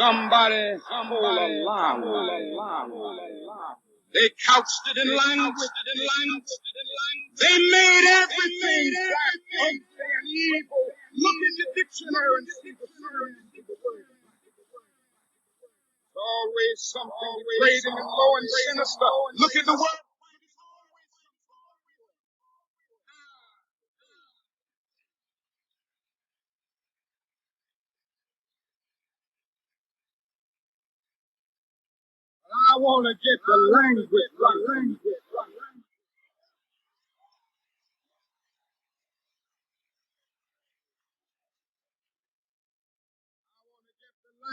Somebody hold a line. They couched it in language. They made everything black, ugly, and evil. Look in the dictionary and see the word. Always something degrading and low and sinister. Look at the word. I want to get the language right.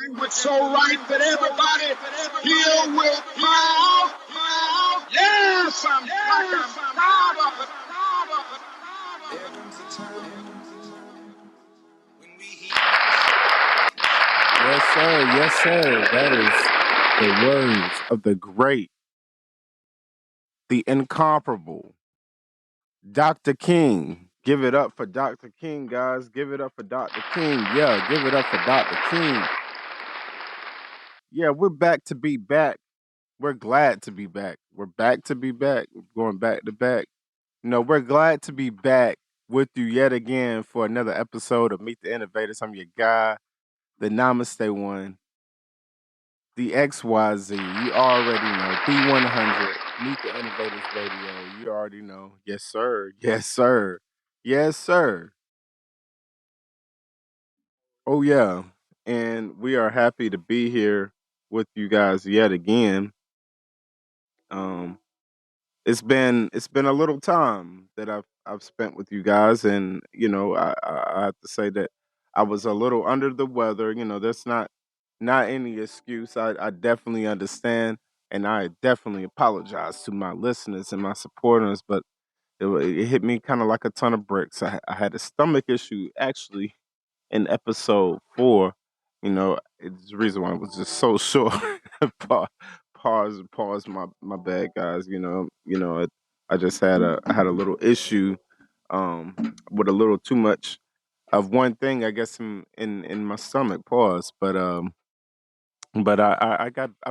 Language so right that everybody here will proud. Yes, I'm proud of it. There comes a time when we hear. Yes, sir. That is the words of the great, the incomparable Dr. King. Give it up for Dr. King, guys. Give it up for Dr. King. Yeah, give it up for Dr. King. Yeah, we're back to be back. We're glad to be back. We're back to be back. We're going back to back. We're glad to be back with you yet again for another episode of Meet the Innovators. I'm your guy, the Namaste one, the XYZ. You already know. B100, Meet the Innovators Radio. You already know. Yes, sir. Yes, sir. Yes, sir. Oh, yeah. And we are happy to be here with you guys yet again. Um, it's been a little time that I've spent with you guys, and I have to say that I was a little under the weather. That's not any excuse. I definitely understand, and I definitely apologize to my listeners and my supporters, but it hit me kind of like a ton of bricks. I had a stomach issue actually in episode 4. It's the reason why I was just so short. Pa- pause. My bad, guys. I just had a little issue, with a little too much of one thing, I guess, in my stomach. Pause. But I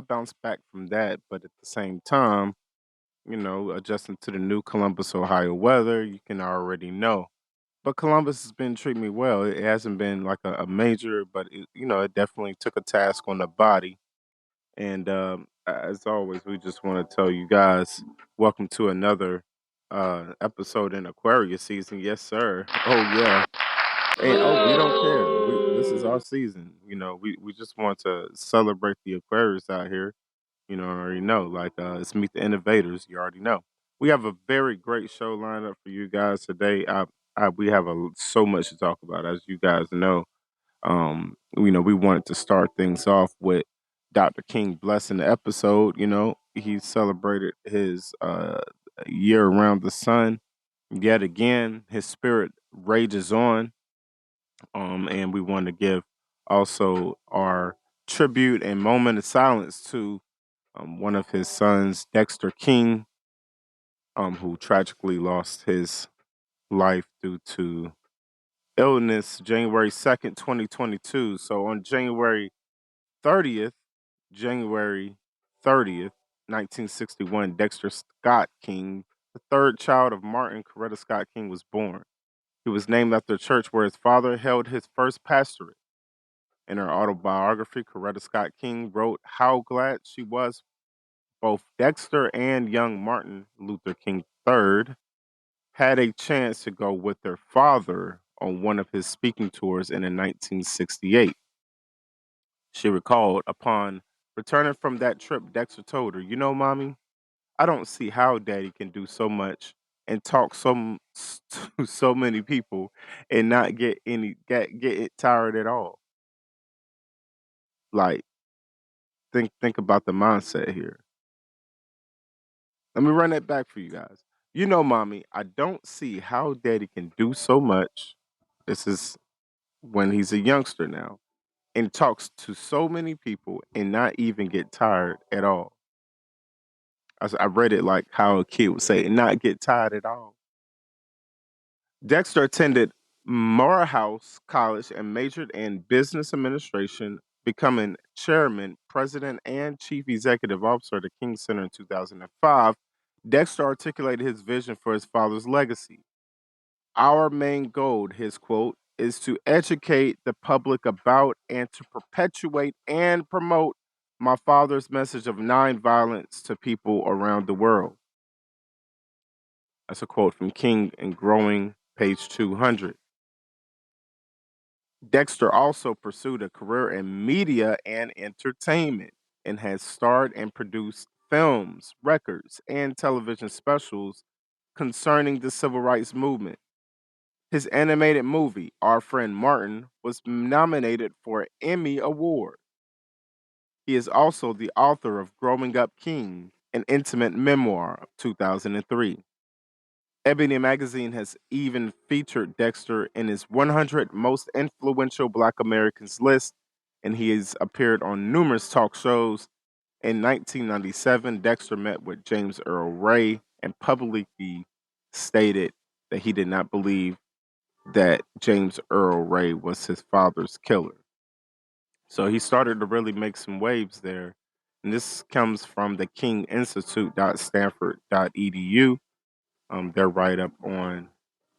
bounced back from that. But at the same time, adjusting to the new Columbus, Ohio weather, you can already know. But Columbus has been treating me well. It hasn't been like a major, but it definitely took a task on the body. And as always, we just want to tell you guys, welcome to another episode in Aquarius season. Yes, sir. Oh yeah. And we don't care. This is our season. We just want to celebrate the Aquarius out here. I already know. Like, it's Meet the Innovators. You already know. We have a very great show lined up for you guys today. We have so much to talk about, as you guys know. We wanted to start things off with Dr. King blessing the episode. He celebrated his year around the sun. Yet again, his spirit rages on. And we want to give also our tribute and moment of silence to one of his sons, Dexter King, who tragically lost his life due to illness January 2nd, 2022. So on January 30th, 1961, Dexter Scott King, the third child of Martin Coretta Scott King, was born. He was named after a church where his father held his first pastorate. In her autobiography, Coretta Scott King wrote how glad she was both Dexter and young Martin Luther King III had a chance to go with their father on one of his speaking tours in 1968. She recalled, upon returning from that trip, Dexter told her, Mommy, I don't see how Daddy can do so much and talk to so many people and not get it tired at all. Like, think about the mindset here. Let me run that back for you guys. Mommy, I don't see how Daddy can do so much. This is when he's a youngster now and talks to so many people and not even get tired at all. I read it like how a kid would say, not get tired at all. Dexter attended Morehouse College and majored in business administration becoming chairman, president, and chief executive officer of the King Center in 2005, Dexter articulated his vision for his father's legacy. Our main goal, his quote, is to educate the public about and to perpetuate and promote my father's message of nonviolence to people around the world. That's a quote from King and Growing, page 200. Dexter also pursued a career in media and entertainment and has starred and produced films, records, and television specials concerning the civil rights movement. His animated movie, Our Friend Martin, was nominated for an Emmy Award. He is also the author of Growing Up King, an intimate memoir of 2003. Ebony Magazine has even featured Dexter in its 100 most influential Black Americans list, and he has appeared on numerous talk shows. In 1997, Dexter met with James Earl Ray and publicly stated that he did not believe that James Earl Ray was his father's killer. So he started to really make some waves there. And this comes from the kinginstitute.stanford.edu. They're right up on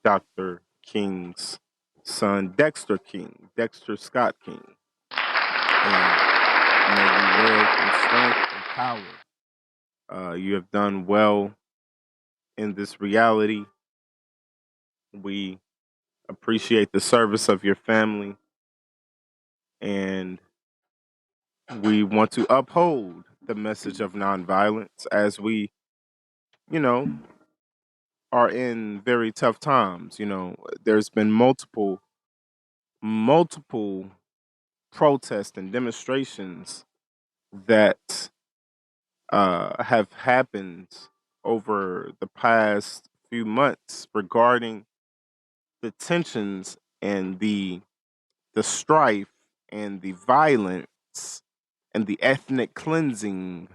Dr. King's son, Dexter King, Dexter Scott King. And may you live in strength and power. You have done well in this reality. We appreciate the service of your family, and we want to uphold the message of nonviolence as we, you know, are in very tough times. There's been multiple protests and demonstrations that have happened over the past few months regarding the tensions and the strife and the violence and the ethnic cleansing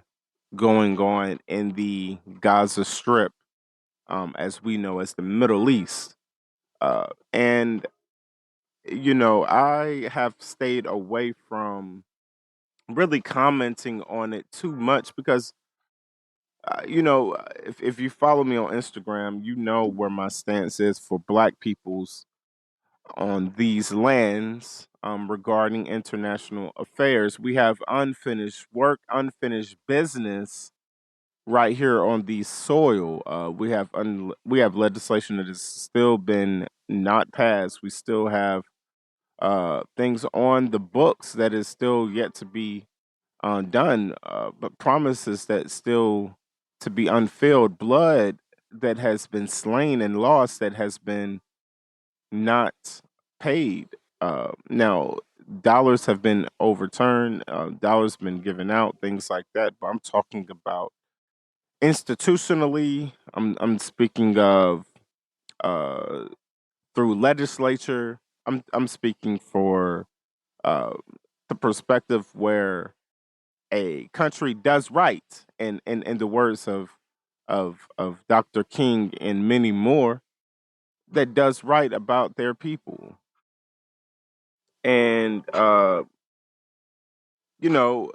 going on in the Gaza Strip, as we know as the Middle East. And I have stayed away from really commenting on it too much because if you follow me on Instagram, you know where my stance is for Black peoples on these lands, regarding international affairs. We have unfinished work, unfinished business right here on the soil. We have legislation that has still been not passed. We still have things on the books that is still yet to be done, but promises that still to be unfilled, blood that has been slain and lost that has been not paid. Now, dollars have been overturned, dollars been given out, things like that. But I'm talking about institutionally. I'm speaking of uh, through legislature. I'm speaking for uh, the perspective where a country does right, and in the words of Dr. King and many more, that does right about their people. And you know,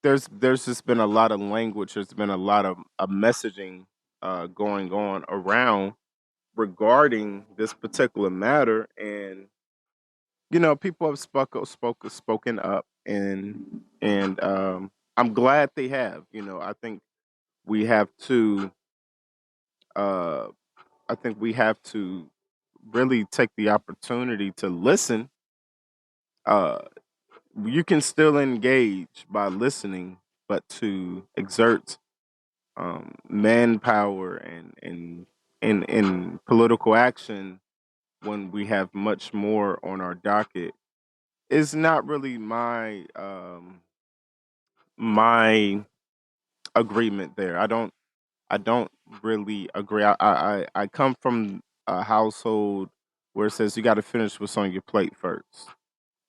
there's just been a lot of language. There's been a lot of messaging going on around regarding this particular matter, and people have spoken up, and I'm glad they have. I think we have to. Uh, I think we have to really take the opportunity to listen. Uh, you can still engage by listening, but to exert manpower and political action when we have much more on our docket is not really my agreement there. I don't really agree. I come from a household where it says you got to finish what's on your plate first,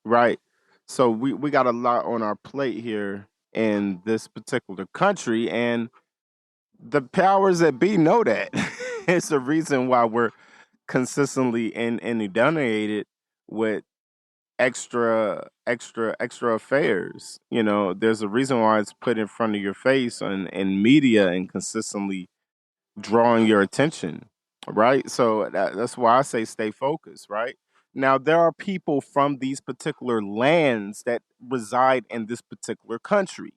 right? So we got a lot on our plate here in this particular country, and the powers that be know that. It's the reason why we're consistently inundated with extra affairs. You know, there's a reason why it's put in front of your face in media and consistently drawing your attention, right? So that's why I say stay focused, right? Now there are people from these particular lands that reside in this particular country,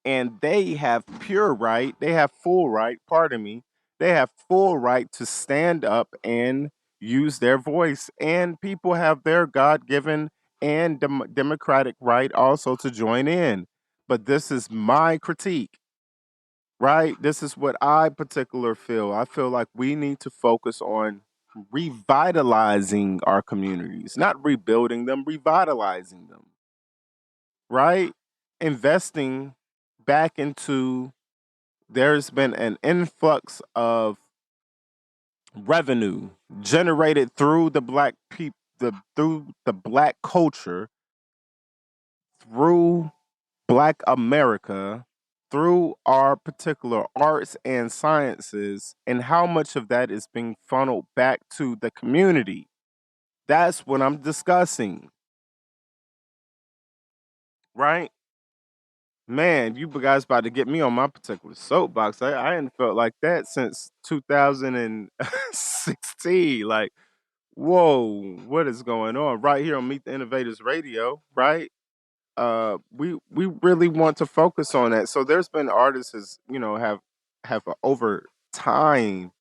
and they have pure right, they have full right, pardon me, they have full right to stand up and use their voice, and people have their God-given and democratic right also to join in. But this is my critique, right? This is what I particular feel. I feel like we need to focus on revitalizing our communities, not rebuilding them, revitalizing them, right? Investing back into, there's been an influx of revenue generated through the black people, through the black culture, through Black America, through our particular arts and sciences, and how much of that is being funneled back to the community. That's what I'm discussing, right? Man, you guys about to get me on my particular soapbox. I ain't felt like that since 2016. Like, whoa, what is going on? Right here on Meet the Innovators Radio, right? We really want to focus on that. So there's been artists as have over time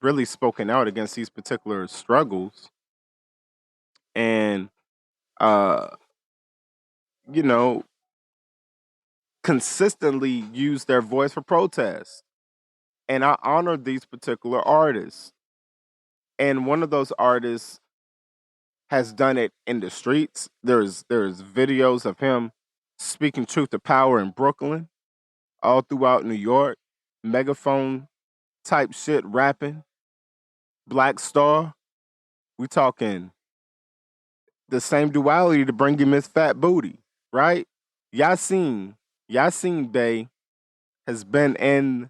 really spoken out against these particular struggles, and uh you know consistently use their voice for protest. And I honor these particular artists. And one of those artists has done it in the streets. There's videos of him speaking truth to power in Brooklyn, all throughout New York, megaphone type shit, rapping, Black Star. We talking the same duality to bring you Miss Fat Booty, right? Yasin, Yasin Bey has been in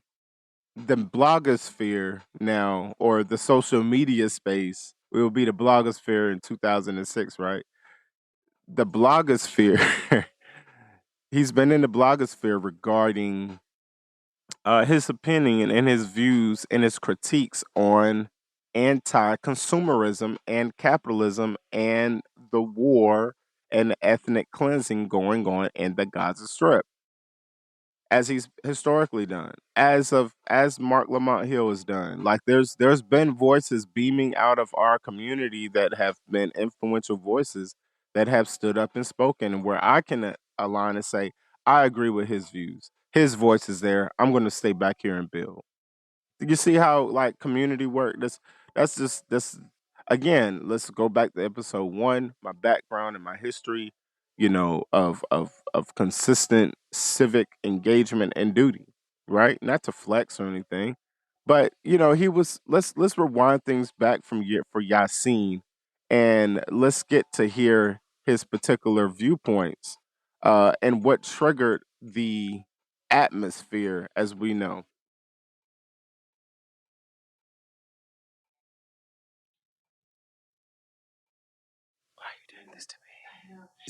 the blogosphere now, or the social media space. It will be the blogosphere in 2006, right? The blogosphere. He's been in the blogosphere regarding his opinion and his views and his critiques on anti-consumerism and capitalism and the war and the ethnic cleansing going on in the Gaza Strip, as he's historically done, as Mark Lamont Hill has done. Like there's been voices beaming out of our community that have been influential voices that have stood up and spoken, and where I can align and say I agree with his views. His voice is there. I'm going to stay back here and build. You see how like community work? That's just this again. Let's go back to episode one. My background and my history, of consistent civic engagement and duty. Right, not to flex or anything, but he was. Let's rewind things back from year for Yasin, and let's get to hear his particular viewpoints, and what triggered the atmosphere as we know.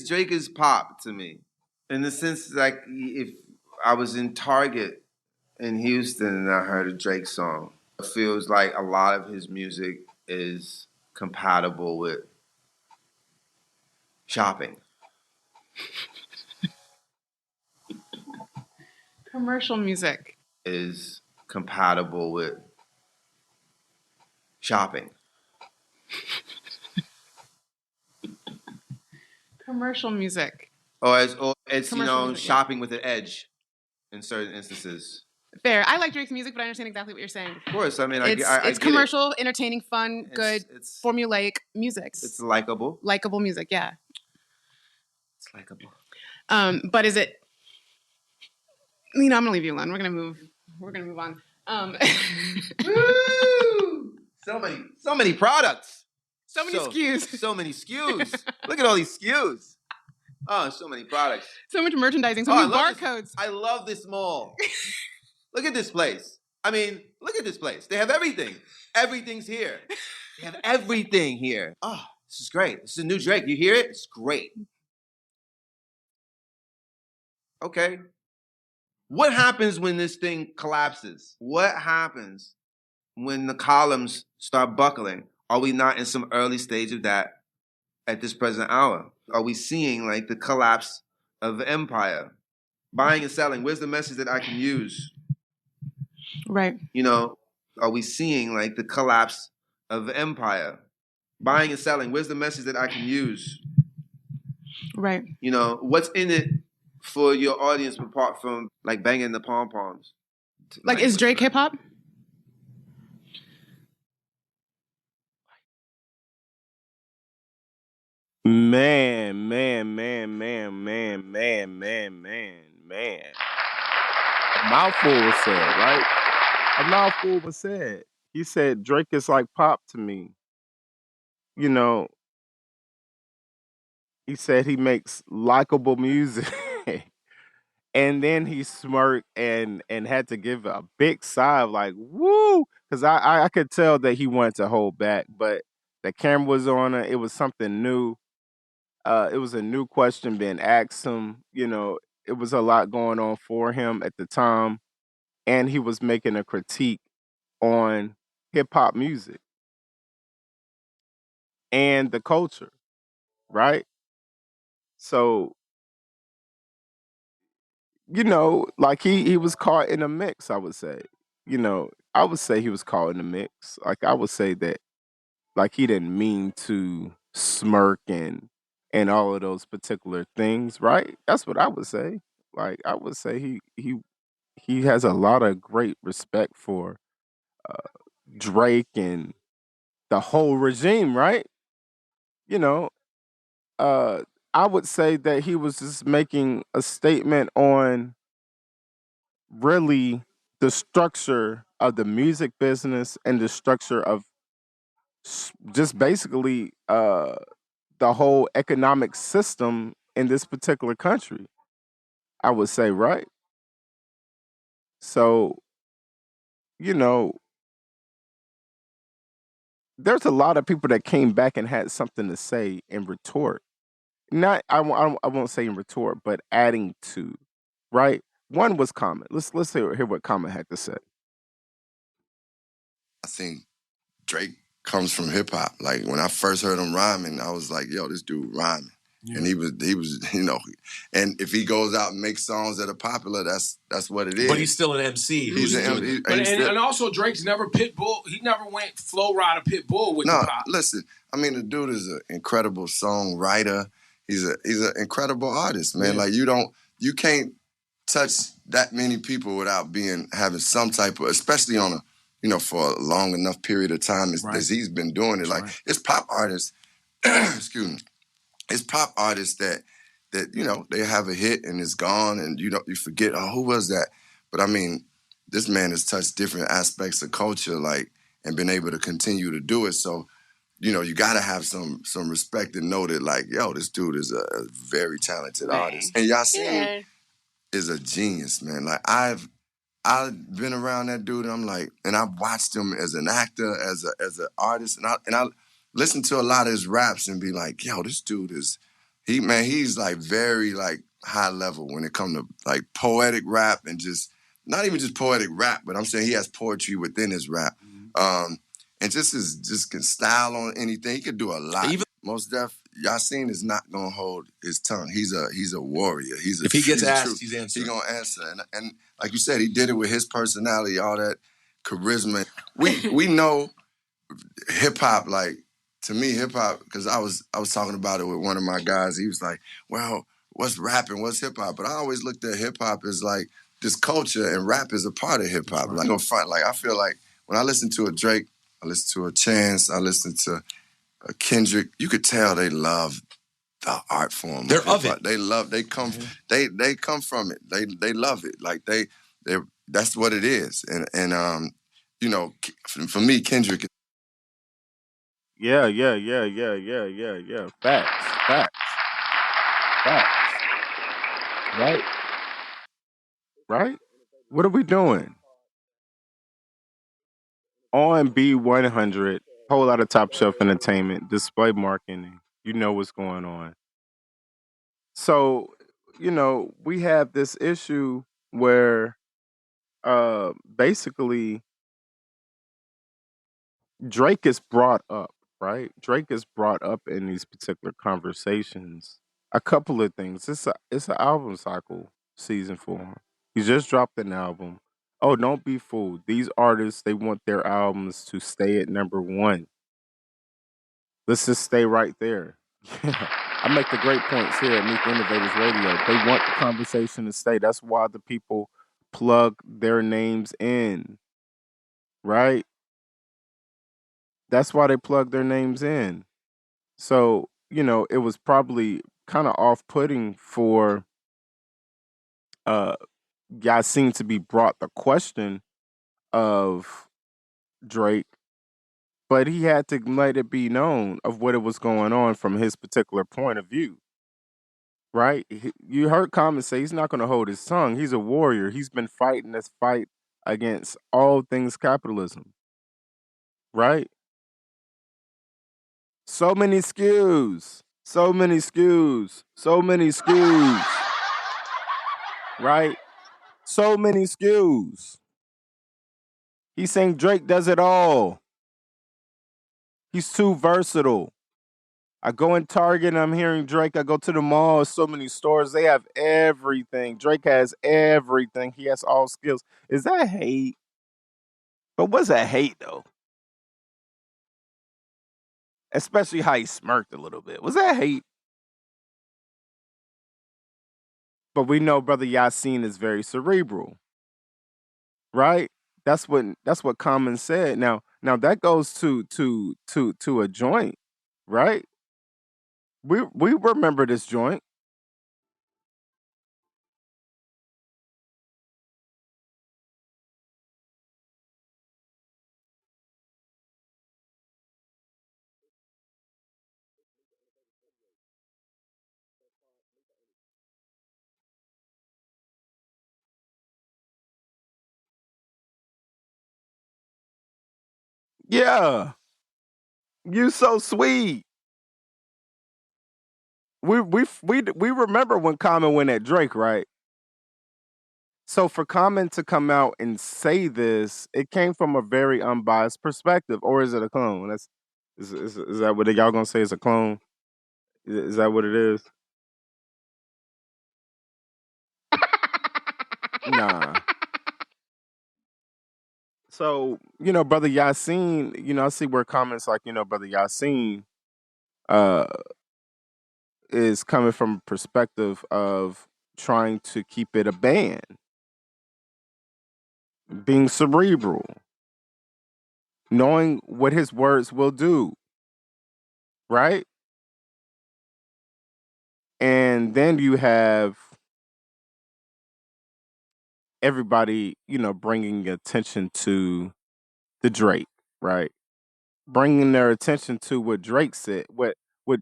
Drake is pop to me, in the sense like if I was in Target in Houston and I heard a Drake song, it feels like a lot of his music is compatible with shopping. Commercial music is compatible with shopping. Commercial music. It's Commercial music, shopping with an edge in certain instances. Fair. I like Drake's music, but I understand exactly what you're saying. Of course, I mean, It's get commercial, entertaining, fun, good, it's formulaic music. It's likable. Likable music, yeah. It's likable. But is it? I'm gonna leave you alone. We're gonna move on. Woo! So many products. So many SKUs. So many SKUs. Look at all these SKUs. Oh, so many products. So much merchandising. So many barcodes. I love this mall. Look at this place. I mean, look at this place. They have everything. Everything's here. They have everything here. Oh, This is great. This is a new Drake. You hear it? It's great. Okay. What happens when this thing collapses? What happens when the columns start buckling? Are we not in some early stage of that at this present hour? Are we seeing like the collapse of the empire? Buying and selling, where's the message that I can use? Right. You know, are we seeing like the collapse of the empire? Buying and selling, where's the message that I can use? Right. You know, what's in it for your audience apart from like banging the pom-poms? Like, is Drake hip hop? Man. A mouthful was said, right? A mouthful was said. He said Drake is like pop to me. You know, he said he makes likable music. And then he smirked and had to give a big sigh of like, woo, because I could tell that he wanted to hold back, but the camera was on it. It was something new. It was a new question being asked him. You know, it was a lot going on for him at the time, and he was making a critique on hip hop music and the culture, right? So, you know, like he was caught in a mix, I would say. You know, I would say he was caught in a mix. Like I would say that like he didn't mean to smirk and all of those particular things, right? That's what I would say. Like I would say he has a lot of great respect for Drake and the whole regime, right? You know, uh I would say that he was just making a statement on really the structure of the music business and the structure of just basically the whole economic system in this particular country. I would say, right? So, you know, there's a lot of people that came back and had something to say and retort. Not, I won't say in retort, but adding to, right? One was Common. Let's hear what Common had to say. I think Drake comes from hip hop. Like when I first heard him rhyming, I was like, yo, this dude rhyming. Yeah. And he was, you know, and if he goes out and makes songs that are popular, that's what it is. But he's still an MC. He's an MC. And also Drake's never Pitbull. He never went Flow Rider Pitbull with the pop. Listen, I mean, the dude is an incredible songwriter. He's an incredible artist, man. Yeah. Like you can't touch that many people without having some type of, especially on a, you know, for a long enough period of time as he's been doing it. Like it's pop artists, excuse me, it's pop artists that you know, they have a hit and it's gone and you forget, oh, who was that? But I mean, this man has touched different aspects of culture, like, and been able to continue to do it. So, you know, you gotta have some respect and know that, like, yo, this dude is a very talented artist. And Yasin is a genius, man. Like I've been around that dude, and I'm like, and I've watched him as an actor, as an artist, and I listen to a lot of his raps and be like, yo, this dude he's like very like high level when it comes to like poetic rap and just not even just poetic rap, but I'm saying he has poetry within his rap, and just can style on anything. He could do a lot. Most def, Yasin is not gonna hold his tongue. He's a warrior. If he gets asked, he's answering. He's gonna answer. And like you said, he did it with his personality, all that charisma. We know hip hop. Like to me, hip hop, because I was talking about it with one of my guys. He was like, "Well, what's rapping? What's hip hop?" But I always looked at hip hop as like this culture, and rap is a part of hip hop. Like no front. Like I feel like when I listen to a Drake, I listen to a Chance, I listen to Kendrick, you could tell they love the art form. They're of it. They come from it. They love it. Like they that's what it is. And you know, for me, Kendrick. Yeah. Facts. Right? What are we doing? On B100 Whole lot of top shelf entertainment, display marketing. You know what's going on. So, we have this issue where basically Drake is brought up, right? Drake is brought up in these particular conversations. A couple of things. It's an album cycle season for him. He just dropped an album. Oh, don't be fooled. These artists, they want their albums to stay at number one. Let's just stay right there. I make the great points here at Meet the Innovators Radio. They want the conversation to stay. That's why the people plug their names in, right? That's why they plug their names in. So, it was probably kind of off putting for guys seem to be brought the question of Drake, but he had to let it be known of what it was going on from his particular point of view. Right? You heard Common say he's not going to hold his tongue. He's a warrior. He's been fighting this fight against all things capitalism. Right? So many skews. So many skews. So many skews. Right? So many skews. He's saying Drake does it all. He's too versatile. I go in Target and I'm hearing Drake. I go to the mall, so many stores. They have everything. Drake has everything. He has all skills. Is that hate? But what's that hate though? Especially how he smirked a little bit. Was that hate? But we know Brother Yasin is very cerebral, right? That's what Common said. Now that goes to a joint, right? We remember this joint. Yeah, you so sweet. We remember when Common went at Drake, right? So for Common to come out and say this, it came from a very unbiased perspective, or is it a clone? Is that what y'all gonna say is a clone? Is that what it is? Nah. So Brother Yasin, I see where comments like Brother Yasin uh, is coming from a perspective of trying to keep it a band, being cerebral, knowing what his words will do, right? And then you have everybody, bringing attention to the Drake, right? Bringing their attention to what Drake said, what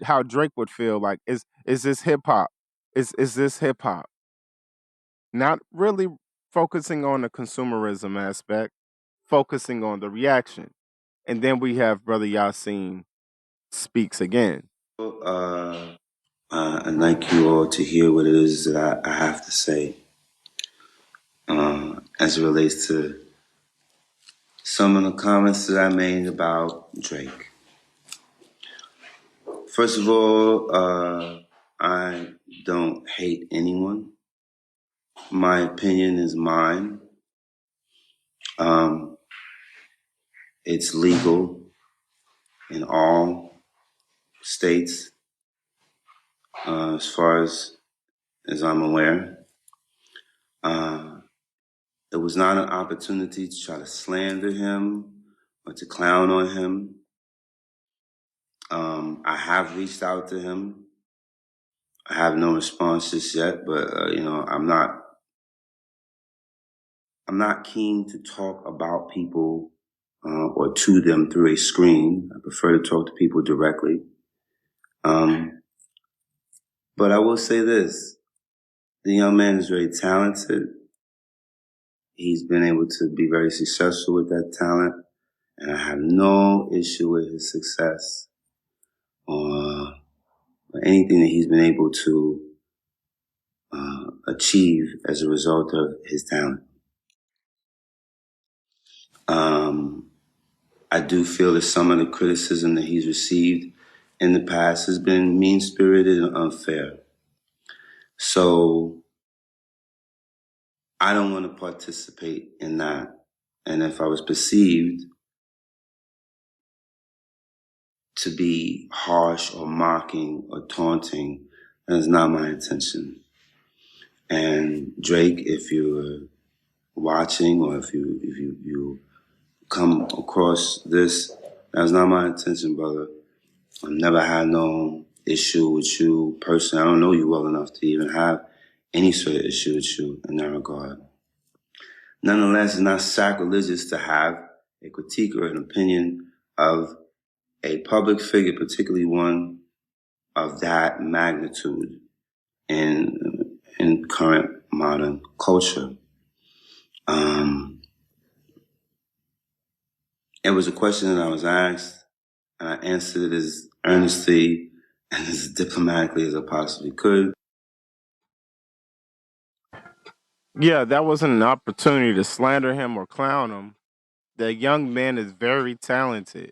how Drake would feel like is this hip hop? Is this hip hop? Not really focusing on the consumerism aspect, focusing on the reaction. And then we have Brother Yasin speaks again. I'd like you all to hear what it is that I have to say as it relates to some of the comments that I made about Drake. First of all, I don't hate anyone. My opinion is mine. It's legal in all states, as far as I'm aware. It was not an opportunity to try to slander him or to clown on him. I have reached out to him. I have no response just yet, but I'm not keen to talk about people or to them through a screen. I prefer to talk to people directly. But I will say this: the young man is very talented. He's been able to be very successful with that talent. And I have no issue with his success or anything that he's been able to achieve as a result of his talent. I do feel that some of the criticism that he's received in the past has been mean-spirited and unfair. So I don't want to participate in that. And if I was perceived to be harsh or mocking or taunting, that is not my intention. And Drake, if you're watching or if you come across this, that's not my intention, brother. I've never had no issue with you personally. I don't know you well enough to even have any sort of issue with you in that regard. Nonetheless, it's not sacrilegious to have a critique or an opinion of a public figure, particularly one of that magnitude in current modern culture. It was a question that I was asked, and I answered it as earnestly and as diplomatically as I possibly could. Yeah, that wasn't an opportunity to slander him or clown him. The young man is very talented.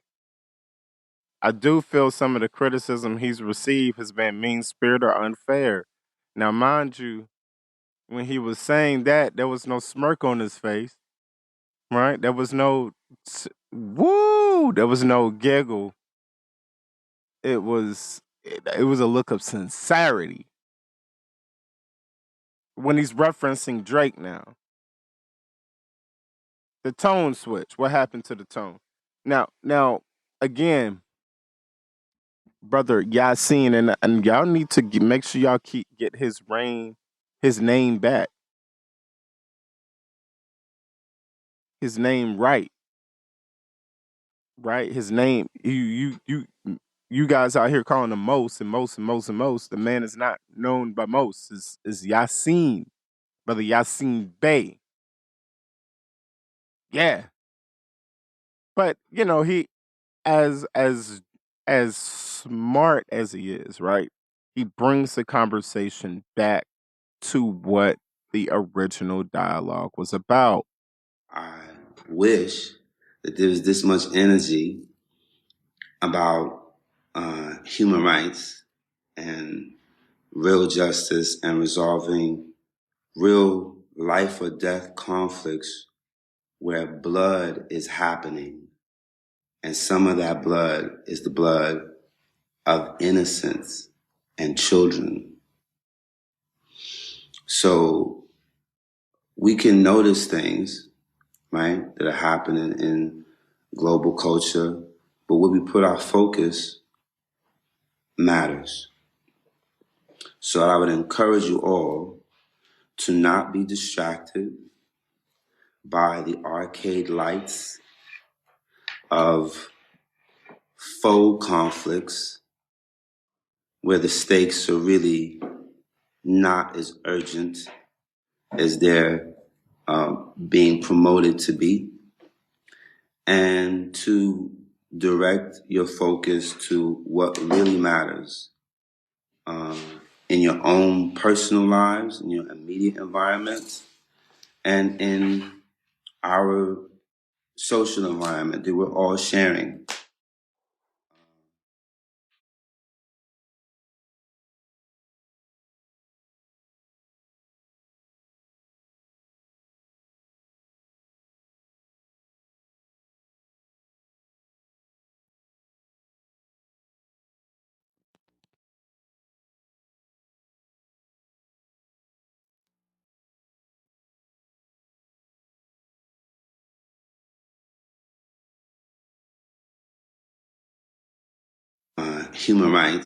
I do feel some of the criticism he's received has been mean spirited or unfair. Now, mind you, when he was saying that, there was no smirk on his face, right? There was no woo. There was no giggle. It was a look of sincerity when he's referencing Drake now. The tone switch. What happened to the tone? Now, again, brother Yasin, and y'all need to make sure y'all get his name back, his name right, right. His name. You guys out here calling him Most and Most and Most and Most. The man is not known by most. Is Yasin, brother Yasin Bey. Yeah, but he as smart as he is, right? He brings the conversation back to what the original dialogue was about. I wish that there was this much energy about human rights and real justice and resolving real life or death conflicts where blood is happening. And some of that blood is the blood of innocence and children. So we can notice things, right, that are happening in global culture, but where we put our focus matters. So I would encourage you all to not be distracted by the arcade lights of faux conflicts where the stakes are really not as urgent as they're being promoted to be, and to direct your focus to what really matters in your own personal lives, in your immediate environment, and in our social environment that we're all sharing. Human rights.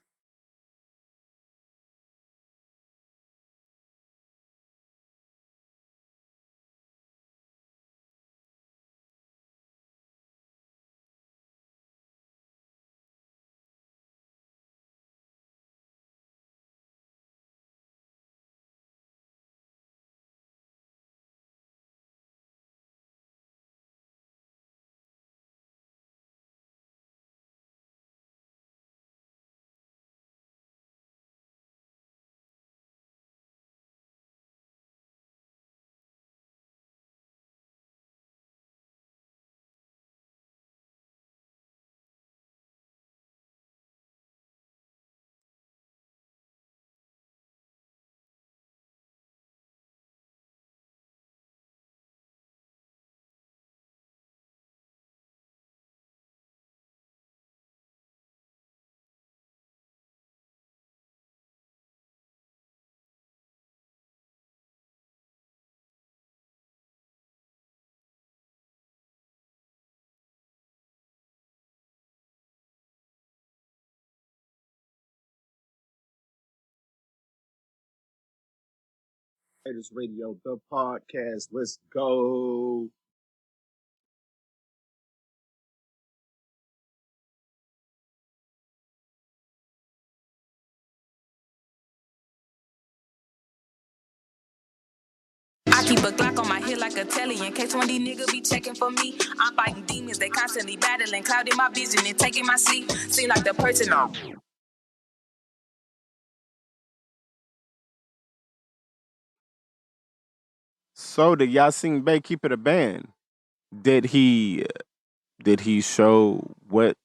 Raiders Radio, the podcast. Let's go. I keep a Glock on my head like a telly in case one of these niggas be checking for me. I'm fighting demons, they constantly battling, clouding my vision and taking my sleep. Seem like the person on. So did Yasin Bey keep it a band? Did he show what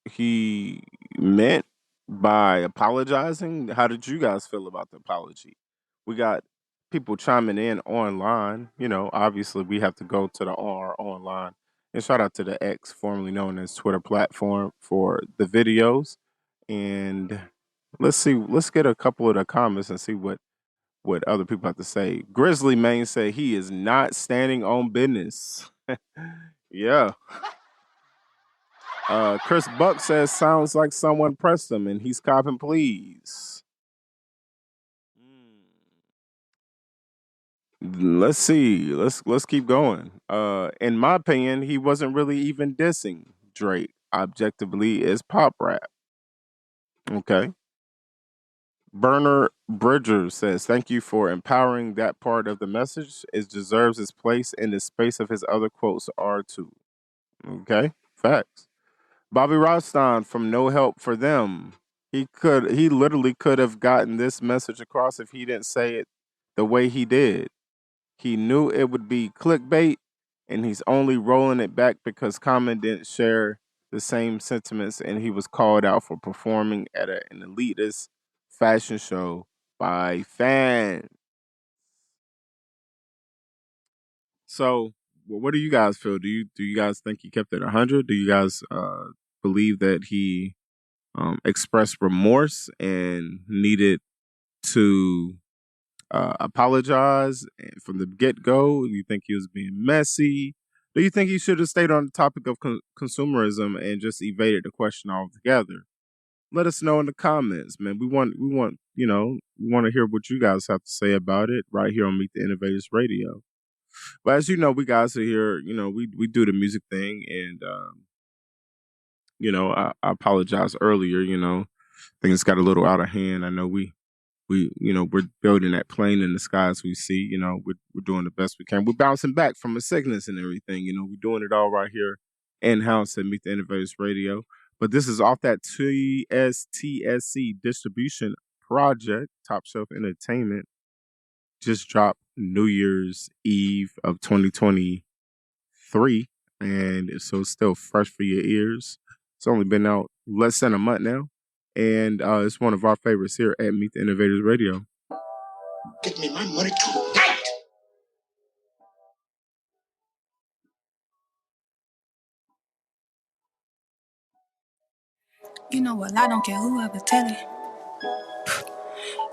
he meant by apologizing? How did you guys feel about the apology? We got people chiming in online. You know, obviously we have to go to our online. And shout out to the X, formerly known as Twitter platform, for the videos. And let's get a couple of the comments and see what other people have to say. Grizzly Main said he is not standing on business. Yeah. Chris Buck says sounds like someone pressed him and he's copping please. Let's see. Let's keep going. In my opinion, he wasn't really even dissing Drake. Objectively, is pop rap. Okay. Burner Bridger says, "Thank you for empowering that part of the message. It deserves its place in the space of his other quotes are too." Okay, facts. Bobby Rostan from No Help for Them. He literally could have gotten this message across if he didn't say it the way he did. He knew it would be clickbait, and he's only rolling it back because Common didn't share the same sentiments, and he was called out for performing at an elitist fashion show by fans. So, what do you guys feel? Do you guys think he kept it 100? Do you guys believe that he expressed remorse and needed to apologize from the get go? Do you think he was being messy? Do you think he should have stayed on the topic of consumerism and just evaded the question altogether? Let us know in the comments, man. We want we want to hear what you guys have to say about it right here on Meet the Innovators Radio. But as you know, we guys are here. You know, we do the music thing, and I apologize earlier. Things got a little out of hand. I know we're building that plane in the skies we see. We're doing the best we can. We're bouncing back from a sickness and everything. We're doing it all right here in-house at Meet the Innovators Radio. But this is off that TSTSC distribution project. Top Shelf Entertainment just dropped New Year's Eve of 2023. And so it's still fresh for your ears. It's only been out less than a month now. And it's one of our favorites here at Meet the Innovators Radio. Get me my money tonight. You know what? I don't care whoever tell it.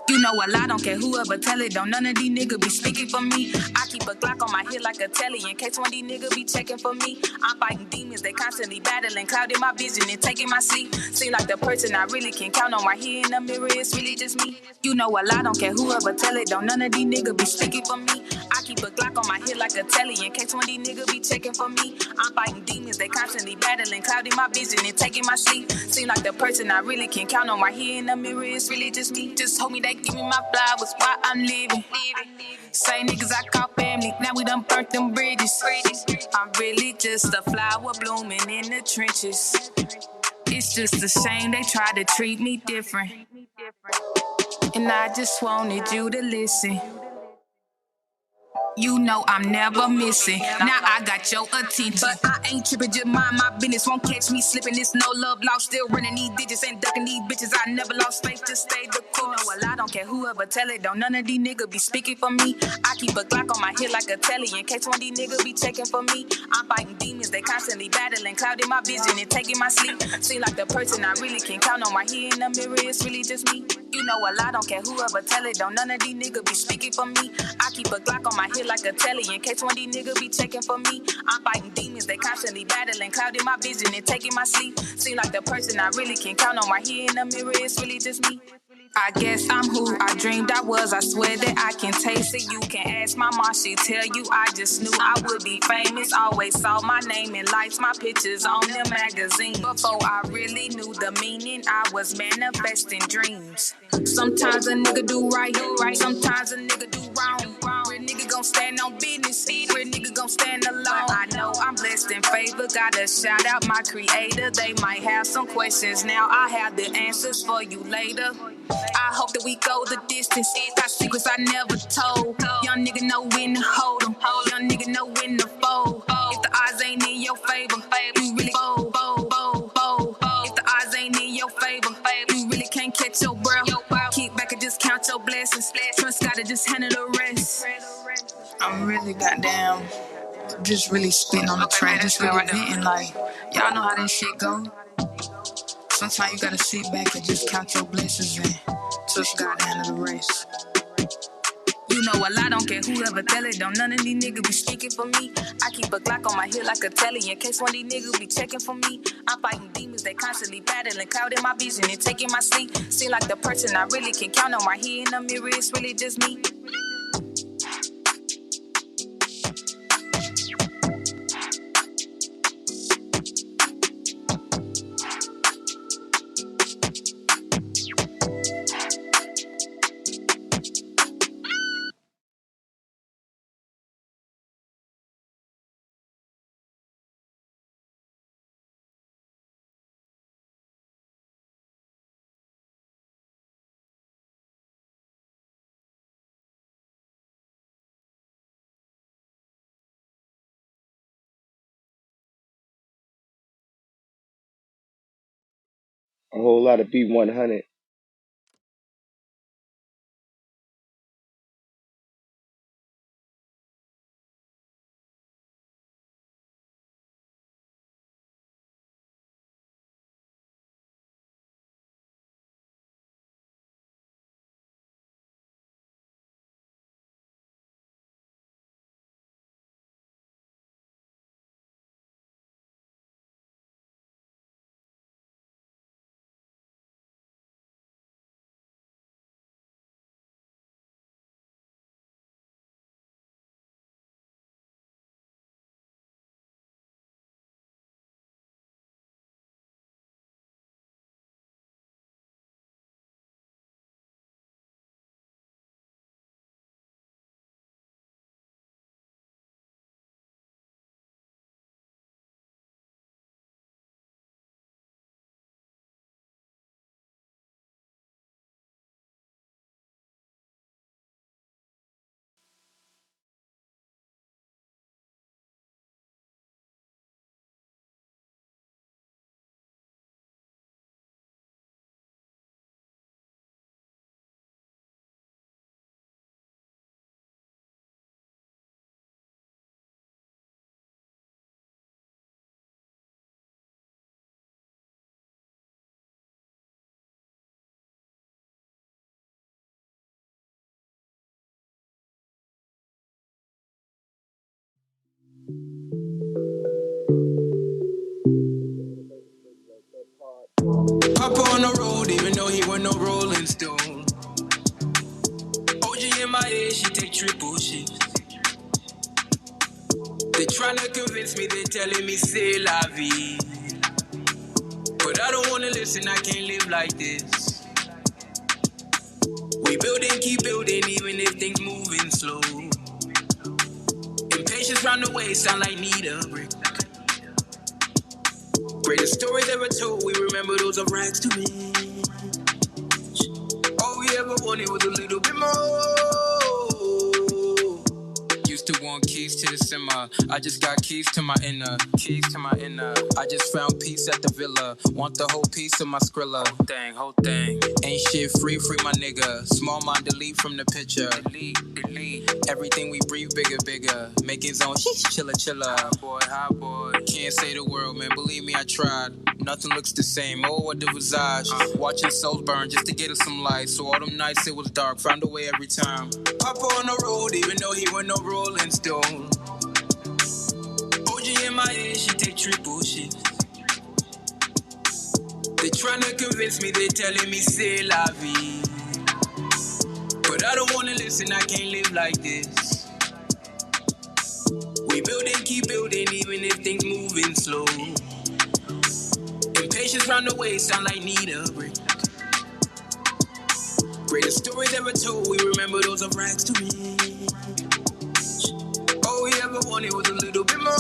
You know what? I don't care whoever tell it. Don't none of these niggas be speaking for me. I keep a Glock on my head like a telly in case one of these niggas be checking for me. I'm fighting demons, they constantly battling, clouding my vision and taking my sleep. Seem like the person I really can count on right here in the mirror is really just me. You know what? I don't care whoever tell it. Don't none of these niggas be speaking for me. I keep a Glock on my head like a telly in case one of these niggas be checking for me. I'm fighting demons, they constantly battling, clouding my vision and taking my sleep. Seem like the person I really can count on right here in the mirror is really just me. Just hold me, they give me my flowers while I'm living. Same niggas I call family, now we done burnt them bridges. I'm really just a flower blooming in the trenches. It's just a shame they try to treat me different. And I just wanted you to listen. You know I'm never missing. Now I got your attention. But I ain't tripping, just mind my business. Won't catch me slipping. It's no love lost. Still running these digits and ducking these bitches. I never lost faith, just stay the course. You know, well, I don't care whoever tell it. Don't none of these niggas be speaking for me. I keep a Glock on my head like a telly in case one of these niggas be checking for me. I'm fighting demons, they constantly battling, clouding my vision and taking my sleep. Seem like the person I really can count on right here in the mirror is really just me. You know, well, I don't care whoever tell it. Don't none of these niggas be speaking for me. I keep a Glock on my head like a telly in case one of these niggas be checking for me. I'm fighting demons, they constantly battling, clouding my vision and taking my sleep. Seem like the person I really can count on right here in the mirror is really just me. I guess I'm who I dreamed I was. I swear that I can taste it. You can ask my mom, she tell you I just knew I would be famous. Always saw my name in lights, my pictures on the magazine. Before I really knew the meaning, I was manifesting dreams. Sometimes a nigga do right, sometimes a nigga do wrong. Real nigga gon' stand on business, real nigga gon' stand alone. I know I'm blessed in favor, gotta shout out my creator. They might have some questions now, I have the answers for you later. I hope that we go the distance. Got secrets I never told. Young nigga know when to hold 'em. Young nigga know when to fold. If the odds ain't in your favor, you really fold. If the odds ain't in your favor, you really can't catch your breath. Keep back and just count your blessings. Trust gotta just handle the rest. I'm really goddamn, just really spitting on the track, just really venting like, y'all know how this shit go. Sometimes you gotta sit back and just count your blessings and trust God to handle the rest. You know a lot, don't care whoever tell it. Don't none of these niggas be speaking for me. I keep a Glock on my hip like a telly in case one of these niggas be checking for me. I'm fighting demons, they constantly battling, clouding my vision and taking my sleep. Seem like the person I really can count on right here in the mirror, it's really just me. A whole lot of B100. Papa on the road, even though he was no Rolling Stone. OG in my head, she take triple shifts. They tryna convince me, they telling me c'est la vie. But I don't wanna listen, I can't live like this. We building, keep building, even if things moving slow. Impatience round the way, sound like need a brick. Greatest stories ever told, we remember those of rags to riches. All we ever wanted was a little bit more. Used to want keys to the simmer. I just got keys to my inner. Keys to my inner. I just found peace at the villa. Want the whole piece of my Skrilla. Whole thing. Ain't shit free my nigga. Small mind delete from the picture. Delete. Everything we breathe bigger. Make his own chilla. Hot boy. Can't say the word, man. Believe me, I tried. Nothing looks the same. Oh, what the visage. Watching souls burn just to get us some light. So all them nights it was dark. Found a way every time. Papa on the road, even though he was no Rolling Stone. OG in my head, she take triple shifts. They tryna convince me, they telling me c'est la vie. But I don't wanna listen, I can't live like this. We build and keep building, even if things moving slow. Impatience round the way, sound like need a break. Greatest stories ever told, we remember those of rags to riches. All we ever wanted was a little bit more.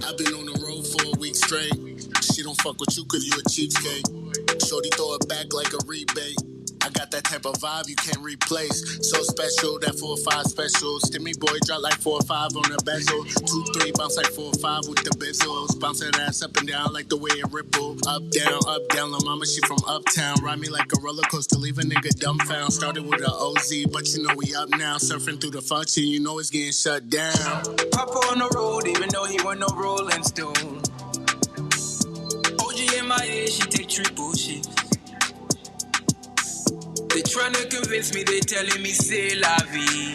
I've been on the road for a week straight. She don't fuck with you cause you a cheapskate. Shorty throw it back like a rebate. I got that type of vibe you can't replace. So special, that 4 or 5 special. Stimmy boy drop like 4 or 5 on the bezel. 2, 3 bounce like 4 or 5 with the bezels. Bounce that ass up and down like the way it ripple. Up, down, la mama, she from uptown. Ride me like a roller coaster, leave a nigga dumbfound. Started with a OZ, but you know we up now. Surfing through the function, you know it's getting shut down. Papa on the road, even though he wasn't no Rolling Stone. OG in my head, she take triple shifts. They tryna convince me, they telling me c'est la vie.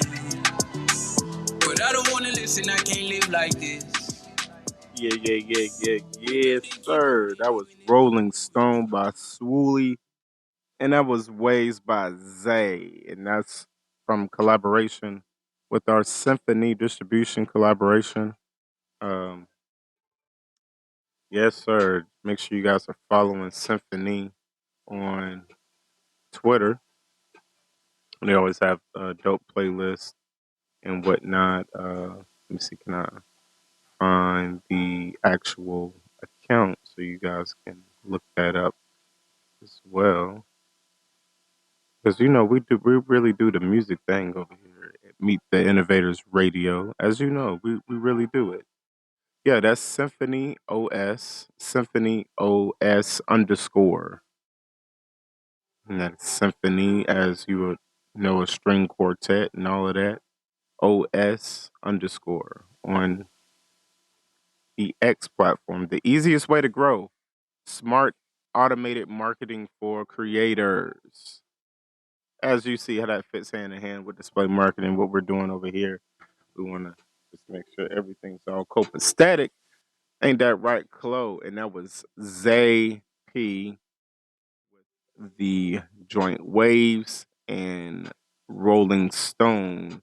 But I don't wanna listen, I can't live like this. Yes, sir. That was Rolling Stone by Swooly, and that was Waves by Zay, and that's from collaboration with our Symphony Distribution collaboration. Um, yes, sir. Make sure you guys are following Symphony on Twitter. They always have dope playlists and whatnot. Let me see, can I find the actual account so you guys can look that up as well? Because we really do the music thing over here at Meet the Innovators Radio. As you know, we really do it. Yeah, that's Symphony OS underscore. And that's Symphony, as you would know, a string quartet and all of that. OS underscore on the X platform. The easiest way to grow. Smart automated marketing for creators. As you see how that fits hand in hand with display marketing, what we're doing over here. We want to just make sure everything's all copacetic. Ain't that right, Chloe? And that was Zay P with the joint waves and Rolling Stone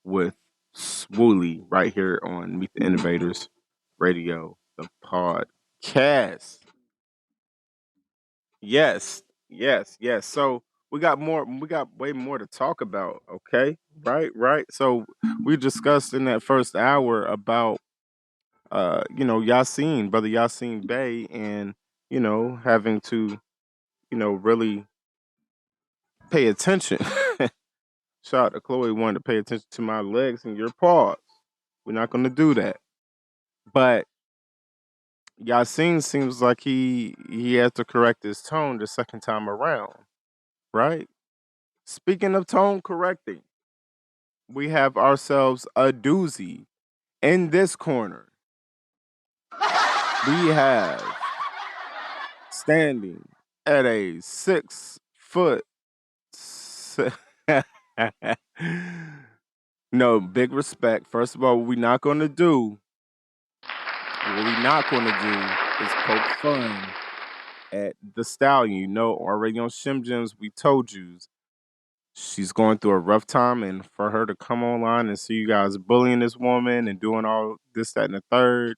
with Swooly right here on Meet the Innovators Radio, the podcast. Yes. So we got way more to talk about, okay? Right. So we discussed in that first hour about brother Yassine Bey, and having to, really pay attention. Shout out to Chloe wanted to pay attention to my legs and your paws. We're not gonna do that. But Yassine seems like he had to correct his tone the second time around, right? Speaking of tone correcting, we have ourselves a doozy in this corner. We have standing at a 6 foot. No, big respect. First of all, what we're not going to do is poke fun at the stallion. Already on Shim Gems, we told you she's going through a rough time, and for her to come online and see you guys bullying this woman and doing all this, that, and the third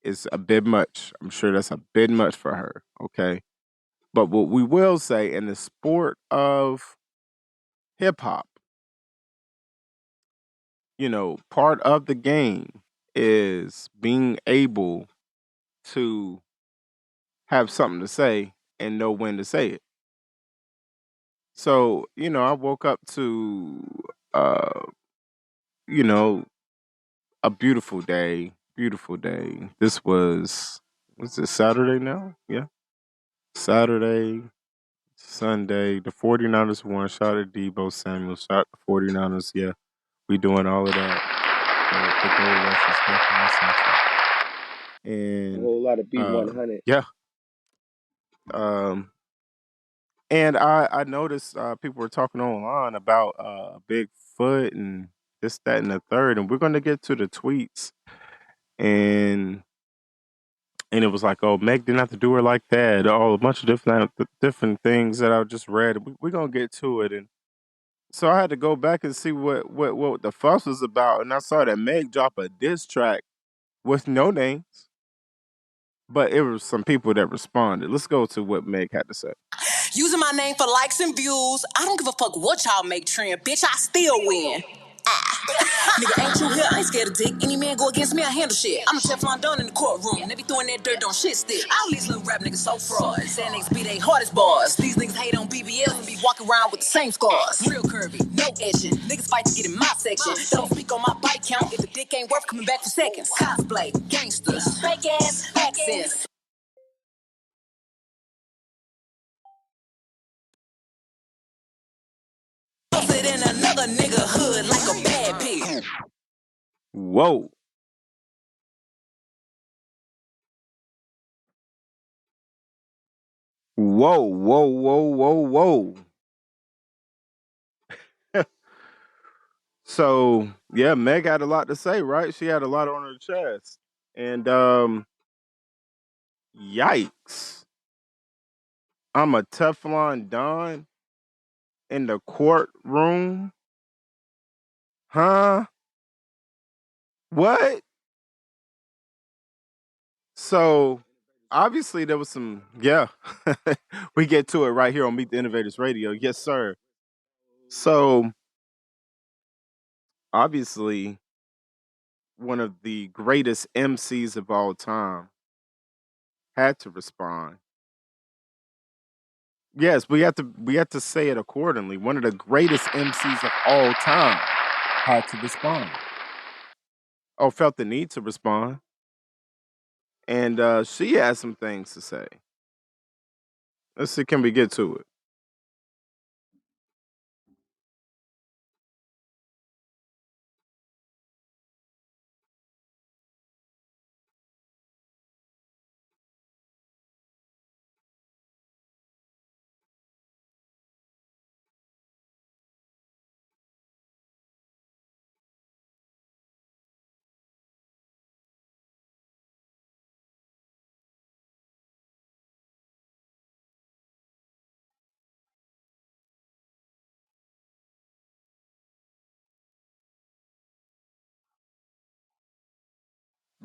is a bit much. I'm sure that's a bit much for her. Okay. But what we will say, in the sport of hip hop, part of the game is being able to have something to say and know when to say it. So, I woke up to, uh, you know, a beautiful day. Beautiful day. This was it Saturday now? Yeah. Saturday, Sunday. The 49ers won. Shout out to Debo Samuel. Shout out to 49ers. Yeah. We doing all of that. The goal rush is definitely essential. A And whole lot of B100. yeah. Um and I noticed people were talking online about Bigfoot and this, that, and the third. And we're gonna get to the tweets and and it was like, oh, Meg didn't have to do her like that. Oh, a bunch of different things that I just read. We're gonna get to it, and so I had to go back and see what the fuss was about, and I saw that Meg dropped a diss track with no names, but it was some people that responded. Let's go to what Meg had to say. Using my name for likes and views. I don't give a fuck what y'all make trend. Bitch, I still win. Nigga, ain't you here? I ain't scared of dick. Any man go against me, I handle shit. I'm a Teflon Don in the courtroom. They be throwing that dirt on shit stick. All these little rap niggas so fraud. Saying niggas be they hardest bars. These niggas hate on BBLs and be walking around with the same scars. Real curvy, no etching. Niggas fight to get in my section. Don't speak on my bite count if the dick ain't worth coming back for seconds. Cosplay, gangsters, fake ass accents. Sit in another nigga hood like a bad pig. Whoa. Whoa, whoa, whoa, whoa, whoa. So yeah, Meg had a lot to say, right? She had a lot on her chest. And yikes. I'm a Teflon Don in the courtroom. Huh? What? So obviously there was some, yeah. We get to it right here on Meet the Innovators Radio. Yes, sir. So obviously one of the greatest MCs of all time had to respond. Yes, we have to say it accordingly. One of the greatest MCs of all time had to respond. Oh, felt the need to respond. And she has some things to say. Let's see, can we get to it?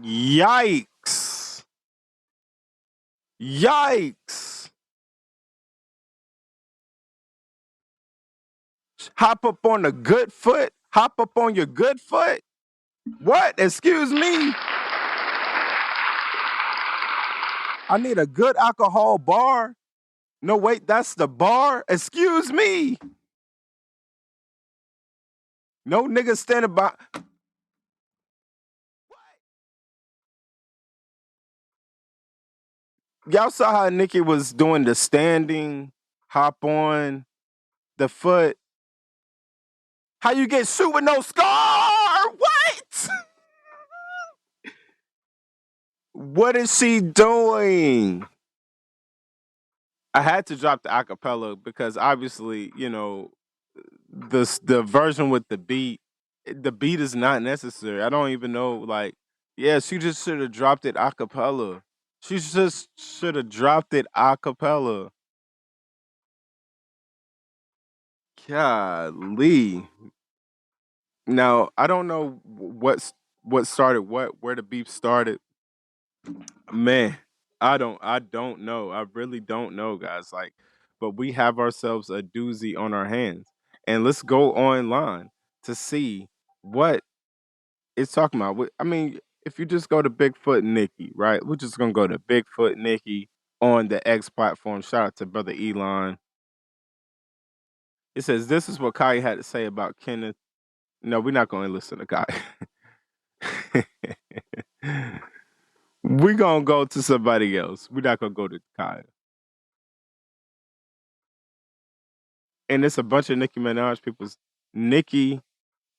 Yikes. Yikes. Hop up on the good foot. Hop up on your good foot. What? Excuse me? I need a good alcohol bar. No, wait, that's the bar. Excuse me. No nigga standing by. Y'all saw how Nikki was doing the standing, hop on the foot. How you get shoot with no scar? What? What is she doing? I had to drop the acapella because obviously, the version with the beat is not necessary. I don't even know, like, yeah, she just should have dropped it acapella. She just should have dropped it acapella. Golly. Now I don't know what started where the beef started. Man, I don't know. I really don't know, guys. Like, but we have ourselves a doozy on our hands. And let's go online to see what it's talking about. I mean, if you just go to Bigfoot Nikki, right? We're just gonna go to Bigfoot Nikki on the X platform. Shout out to brother Elon. It says this is what Kai had to say about Kenneth. No, we're not gonna listen to Kai. We're gonna go to somebody else. We're not gonna go to Kai. And it's a bunch of Nicki Minaj people's Nicki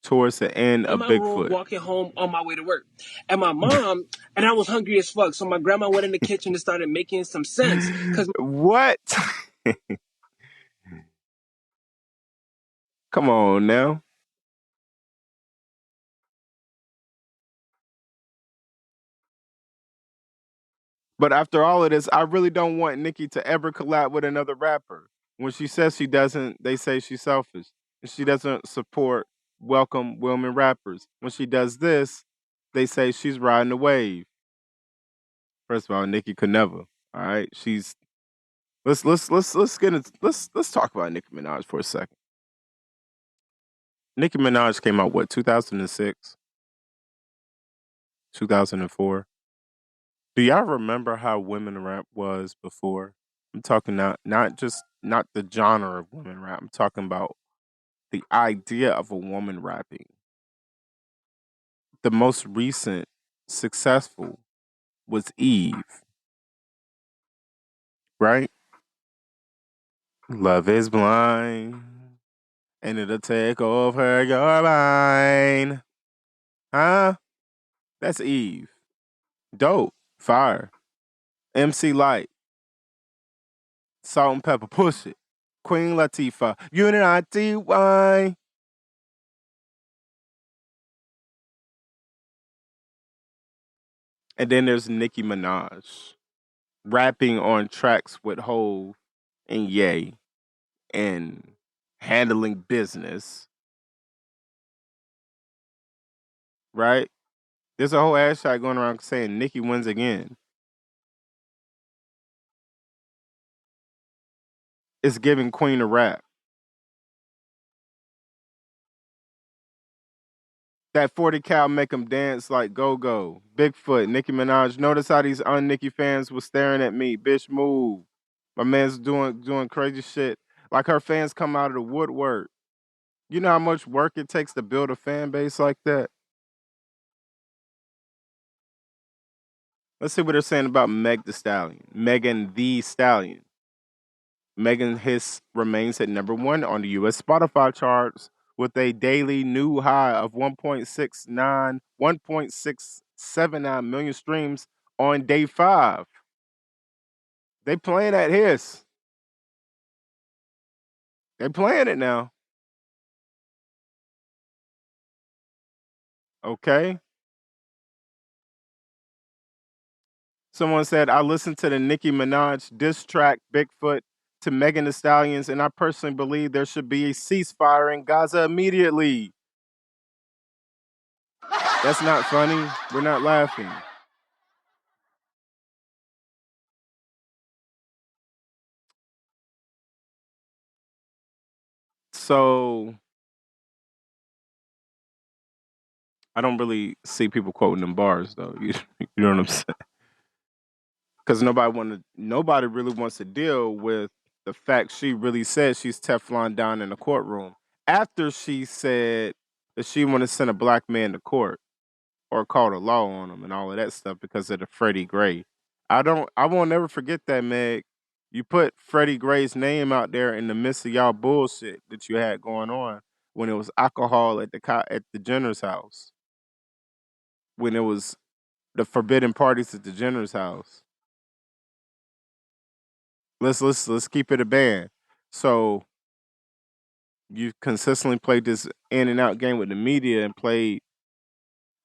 towards the end On of my road, Bigfoot. walking home on my way to work. And my mom, and I was hungry as fuck. So my grandma went in the kitchen and started making some sense. Because What? Come on now. But after all of this, I really don't want Nicki to ever collab with another rapper. When she says she doesn't, they say she's selfish. And she doesn't support welcome women rappers. When she does this, they say she's riding the wave. First of all, Nicki could never. All right, she's let's get into let's talk about Nicki Minaj for a second. Nicki Minaj came out what 2006, 2004. Do y'all remember how women rap was before? I'm talking not the genre of women rap. I'm talking about the idea of a woman rapping. The most recent successful was Eve, right? Love is blind, and it'll take over your mind. Huh? That's Eve. Dope. Fire. MC Light. Salt and Pepper. Push it. Queen Latifah. Unity. And then there's Nicki Minaj rapping on tracks with Hove and Ye and handling business, right? There's a whole hashtag going around saying Nicki wins again. It's giving Queen a rap. That 40 cal make them dance like go-go. Bigfoot, Nicki Minaj. Notice how these un-Nicki fans was staring at me. Bitch, move. My man's doing crazy shit. Like her fans come out of the woodwork. You know how much work it takes to build a fan base like that? Let's see what they're saying about Meg the Stallion. Megan the Stallion. Megan Hiss remains at number one on the US Spotify charts with a daily new high of 1.679 million streams on day 5. They playing that Hiss. They playing it now. Okay. Someone said, I listened to the Nicki Minaj diss track Bigfoot to Megan Thee Stallions, and I personally believe there should be a ceasefire in Gaza immediately. That's not funny. We're not laughing. So I don't really see people quoting them bars though. You know what I'm saying? Because nobody really wants to deal with the fact she really said she's Teflon down in the courtroom after she said that she want to send a black man to court or call the law on him and all of that stuff because of the Freddie Gray. I won't never forget that, Meg. You put Freddie Gray's name out there in the midst of y'all bullshit that you had going on when it was alcohol at the Jenner's house, when it was the forbidden parties at the Jenner's house. Let's keep it a band. So you consistently played this in and out game with the media and played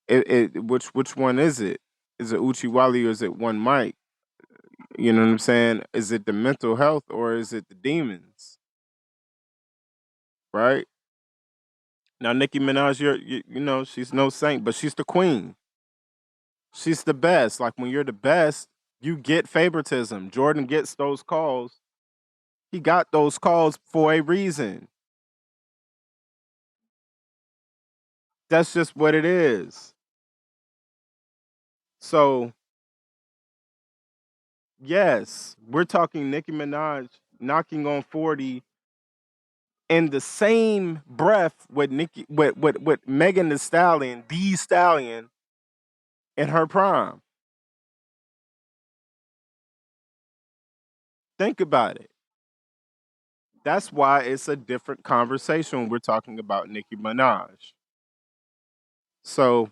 which one is it? Is it Uchi Wally or is it One Mike? You know what I'm saying? Is it the mental health or is it the demons? Right? Now Nicki Minaj, you know, she's no saint, but she's the queen. She's the best. Like when you're the best, you get favoritism. Jordan gets those calls. He got those calls for a reason. That's just what it is. So, yes, we're talking Nicki Minaj knocking on 40 in the same breath with with Megan the Stallion in her prime. Think about it. That's why it's a different conversation when we're talking about Nicki Minaj. So,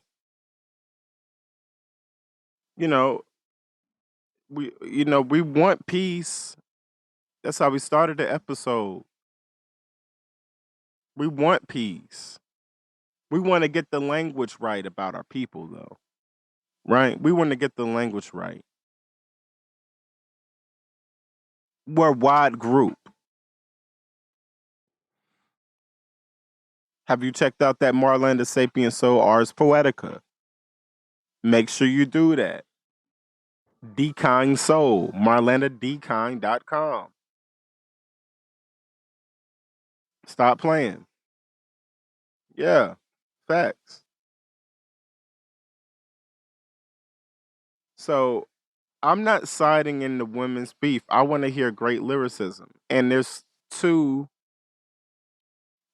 you know, we want peace. That's how we started the episode. We want peace. We want to get the language right about our people though. Right? We want to get the language right. we're a wide group. Have you checked out that Marlanda Sapien Soul Ars Poetica? Make sure you do that. Deking Soul, marlandadeking.com. Stop playing. Yeah, facts. So I'm not siding in the women's beef. I want to hear great lyricism. And there's two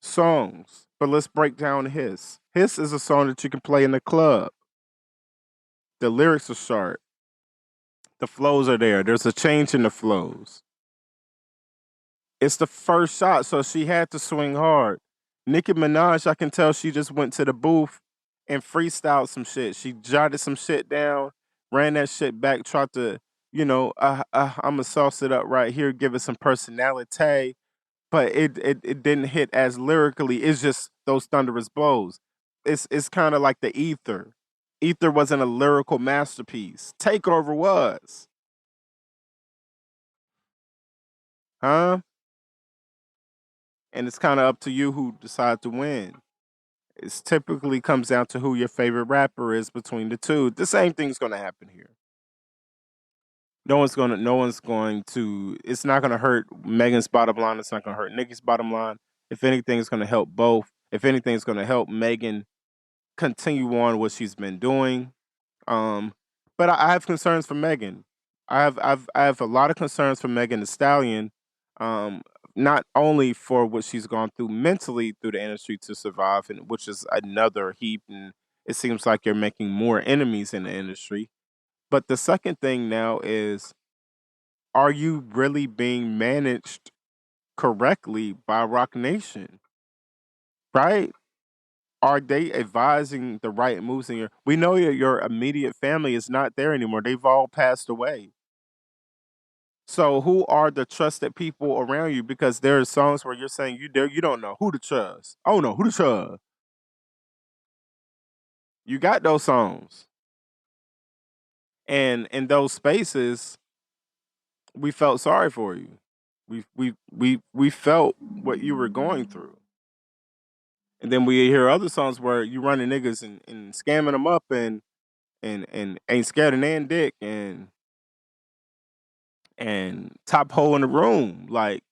songs, but let's break down Hiss. Hiss is a song that you can play in the club. The lyrics are sharp. The flows are there. There's a change in the flows. It's the first shot, so she had to swing hard. Nicki Minaj, I can tell she just went to the booth and freestyled some shit. She jotted some shit down, ran that shit back, tried to, I'm gonna sauce it up right here, give it some personality, but it didn't hit as lyrically. It's just those thunderous blows. It's kind of like the Ether. Ether wasn't a lyrical masterpiece. Takeover was, huh? And it's kind of up to you who decide to win. It typically comes down to who your favorite rapper is between the two. The same thing's going to happen here. No one's going to, it's not going to hurt Megan's bottom line. It's not going to hurt Nicki's bottom line. If anything, it's going to help both. If anything, it's going to help Megan continue on what she's been doing. Um, but I have concerns for Megan. I have a lot of concerns for Megan Thee Stallion. Um, Not only for what she's gone through mentally through the industry to survive, and which is another heap, and it seems like you're making more enemies in the industry. But the second thing now is, are you really being managed correctly by Rock Nation? Right? Are they advising the right moves in your? We know your immediate family is not there anymore. They've all passed away. So who are the trusted people around you? Because there are songs where you're saying you don't know who to trust. Oh no, who to trust? You got those songs, and in those spaces, we felt sorry for you. We felt what you were going through, and then we hear other songs where you running niggas and scamming them up and ain't scared of nan dick and top hole in the room like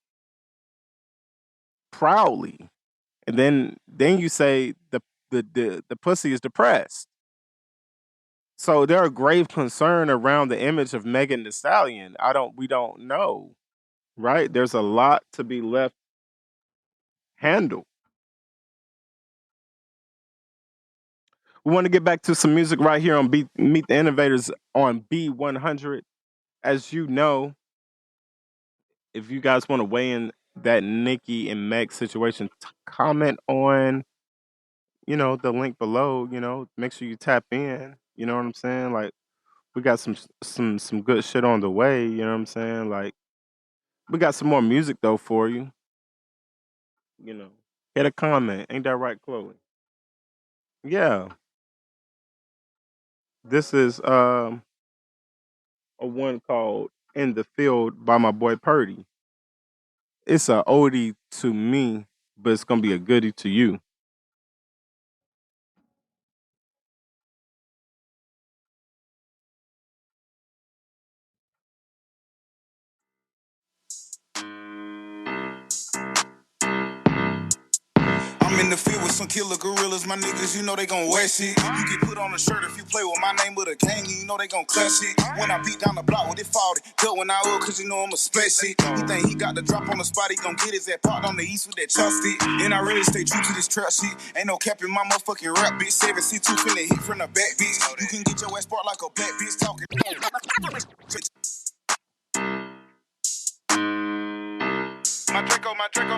proudly. And then you say the pussy is depressed. So there are grave concern around the image of Megan Thee Stallion. We don't know, right? There's a lot to be left handled. We want to get back to some music right here on Meet the Innovators on B100. As you know, if you guys want to weigh in that Nicki and Meg situation, comment on the link below. Make sure you tap in. You know what I'm saying? Like, we got some good shit on the way. You know what I'm saying? Like, we got some more music though for you. Hit a comment. Ain't that right, Chloe? Yeah. This is a one called "In the Field" by my boy Purdy. It's a oldie to me, but it's gonna be a goodie to you. I'm in the field with some killer gorillas, my niggas, you know they gon' wet shit. You get put on a shirt if you play with my name with a gang, you know they gon' clutch it. When I beat down the block with it 40, cut when I up, cause you know I'm a special. He think he got the drop on the spot, he gon' get his ass parked on the east with that chopstick. And I really stay true to this trap shit. Ain't no cap in my motherfucking rap, bitch. 7C2 finna hit from the back, bitch. You can get your ass sparked like a black bitch talking.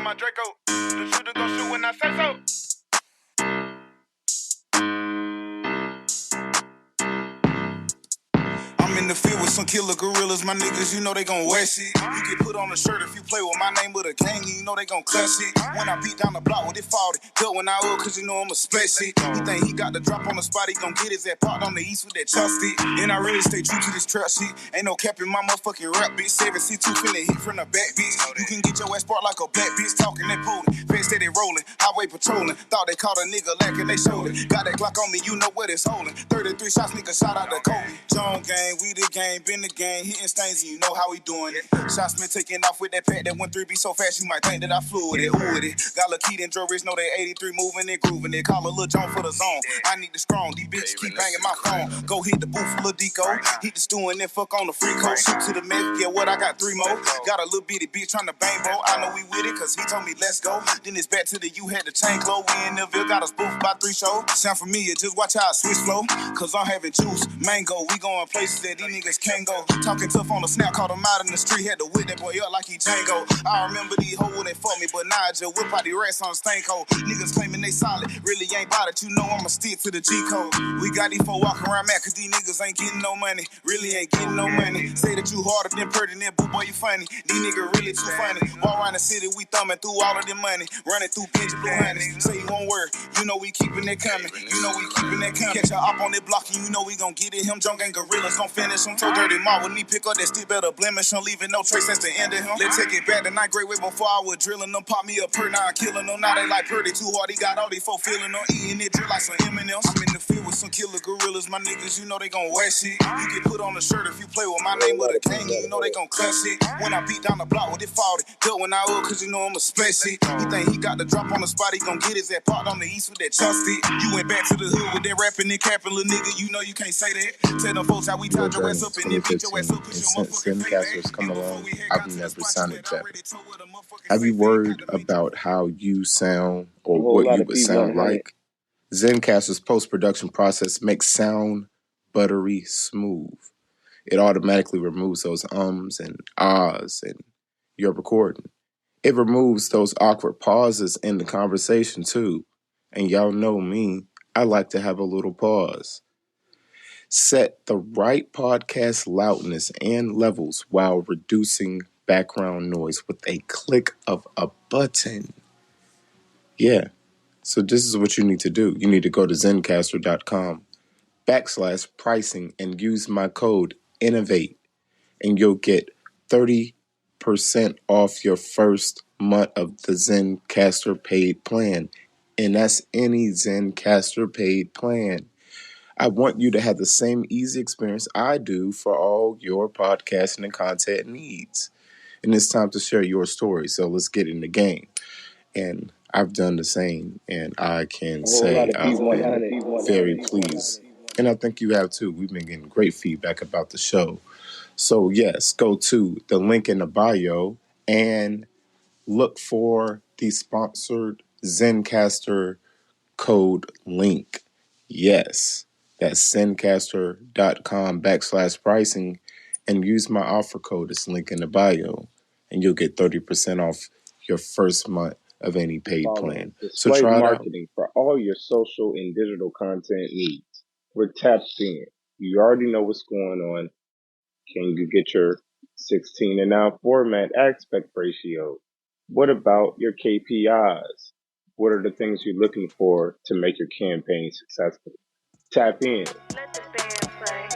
My Draco. The shooter gon' shoot when I say so. I'm in the field with some killer gorillas, my niggas, you know they gon' wet shit. You get put on a shirt if you play with my name with a gang, you know they gon' clutch it. When I beat down the block with it 40, cut when I up, cause you know I'm a special. He think he got the drop on the spot, he gon' get his ass parked on the east with that chop stick. And I really stay true to this trap shit. Ain't no cap in my motherfucking rap, bitch. 7C2 finna hit from the back, bitch. You can get your ass parked like a black bitch, talking that polling. Fast steady rolling, highway patrolling. Thought they caught a nigga lacking, they showed it. Got that Glock on me, you know what it's holding. 33 shots, nigga, shout out to Kobe. John gang, we the gang, been the gang, hitting stains, and you know how we doing it. Shots been taking off with that pack, that 1-3 be so fast, you might think that I flew with it. Ooh with it. Got Lakeith and Joe Rich, know they 83 moving and grooving it. Call a Lil John for the zone. I need the strong, these bitches keep banging my phone. Go hit the booth, Lil Deco. Hit the stew and then fuck on the free coat. Shoot to the meth, yeah, what I got 3 more. Got a little bitty bitch trying to bang bro. I know we with it, cause he told me let's go. Then it's back to the you had to chain clothes. We in the Ville, got us both by 3 shows. Sound familiar, just watch how I switch flow. Cause I'm having juice, mango. We going places that these niggas can't go. Talking tough on the snap, caught him out in the street. Had to whip that boy up like he Django. I remember these hoes when they fuck me, but now I just whip out the rats on the stank hole. Niggas claiming they solid, really ain't bout it. You know I'ma stick to the G code. We got these folks walking around mad cause these niggas ain't getting no money. Really ain't getting no money. Say that you harder than pertinent, boo boy, you funny. These niggas really too funny. Walk around the city, we thumbing through all of the money. Running through pinch blue honeys. Say you won't work, you know we keeping it coming. You know we keeping that coming. Catch her up on that block and you know we gon' get it. Him junk and gorillas gon' finish him. So dirty mom when he pick up that stick better blemish him. Leaving no trace, that's the end of him. Let's take it back the night great way before I was drilling them. Pop me up per now, killing them. Now they like pretty too hard. He got all these folk feeling them. Eating it drill like some M&M's. I'm in the field with some killer gorillas. My niggas, you know they gon' wet shit. You get put on a shirt if you play with my name with a gang. You know they gon' cut shit. When I beat down the block with it 40, cut when I up, cause you know I'm a special. He think he got the drop on the spot. He gon' get his ass parked on the east with that chop stick. You went back to the hood with that rapping and capping, little nigga. You know you can't say that. Tell them folks how we tied your ass up and then beat your ass up. Put your motherfucking face back. Come along, I've never sounded better. Have you worried about how you sound or what you would sound like? Zencaster's post-production process makes sound buttery smooth. It automatically removes those ums and ahs in your recording. It removes those awkward pauses in the conversation too. And y'all know me, I like to have a little pause. Set the right podcast loudness and levels while reducing background noise with a click of a button. Yeah, so this is what you need to do. You need to go to zencastr.com/pricing and use my code INNOVATE and you'll get 30% off your first month of the Zencastr paid plan. And that's any Zencastr paid plan. I want you to have the same easy experience I do for all your podcasting and content needs. And it's time to share your story. So let's get in the game. And I've done the same. And I can say I've been very pleased. And I think you have too. We've been getting great feedback about the show. So yes, go to the link in the bio and look for the sponsored Zencastr code link. Yes, that's zencastr.com/pricing and use my offer code. It's link in the bio and you'll get 30% off your first month of any paid plan. So try it out. Marketing for all your social and digital content needs. We're tapped in. You already know what's going on. Can you get your 16 and out format aspect ratio? What about your KPIs? What are the things you're looking for to make your campaign successful? Tap in. Let the band play.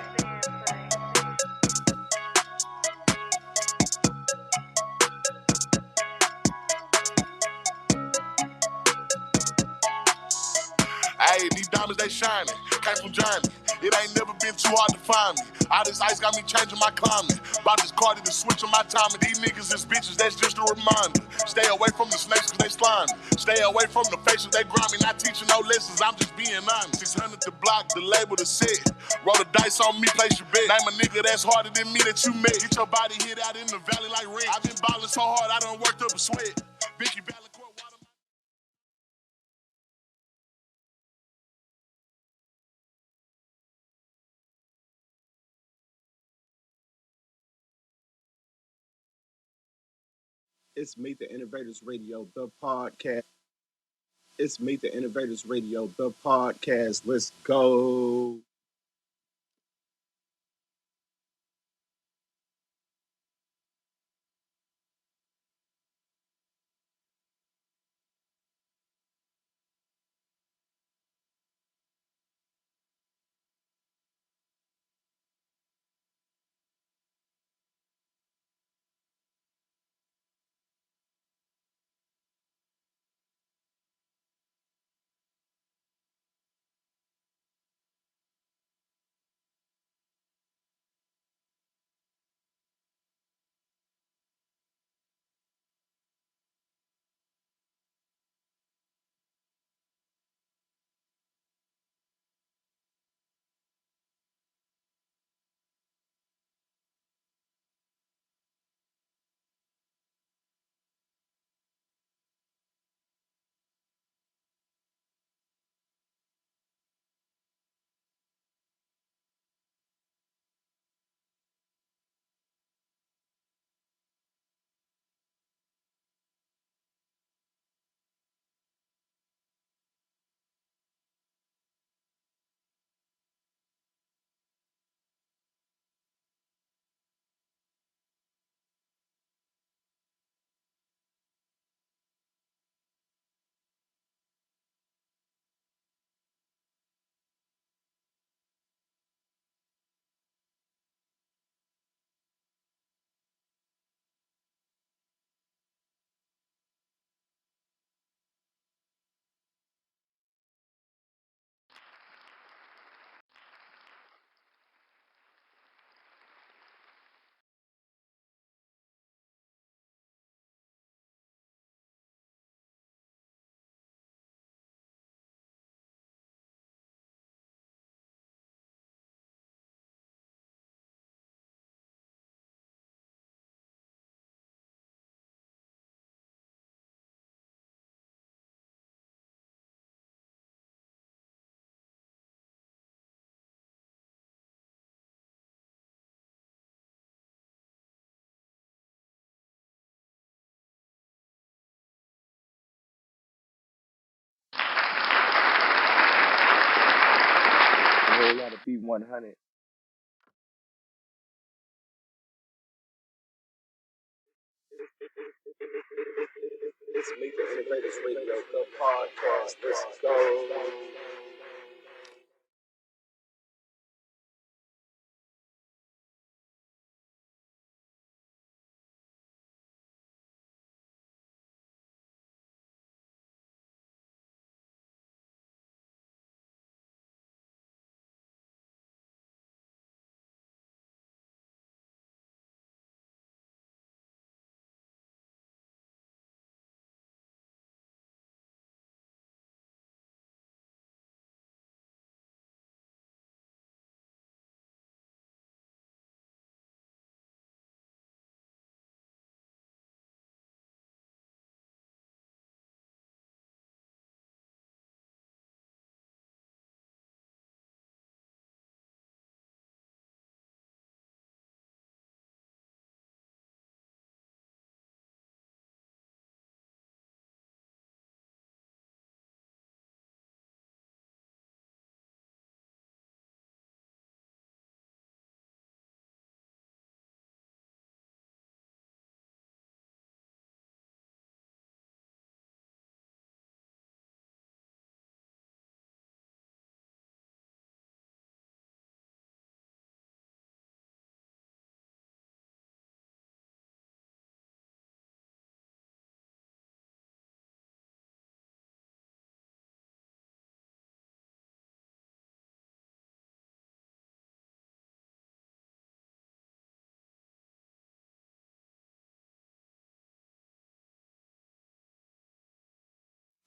Hey, these diamonds, they shining. Came from Johnny. It ain't never been too hard to find me. All this ice got me changing my climate. Bought this Cardi to switch on my timing. These niggas is bitches, that's just a reminder. Stay away from the snakes cause they slimy. Stay away from the faces, they grimy. Not teaching no lessons, I'm just being honest. 600 the block, the label, the set. Roll the dice on me, place your bet. Name a nigga that's harder than me that you met. Get your body hit out in the valley like rent. I've been ballin' so hard, I done worked up a sweat. Vicky Valancourt, water. It's Meet the Innovators Radio, the podcast. It's Meet the Innovators Radio, the podcast. Let's go. be 100. It's me, the Innovators Radio Club podcast. Let's go.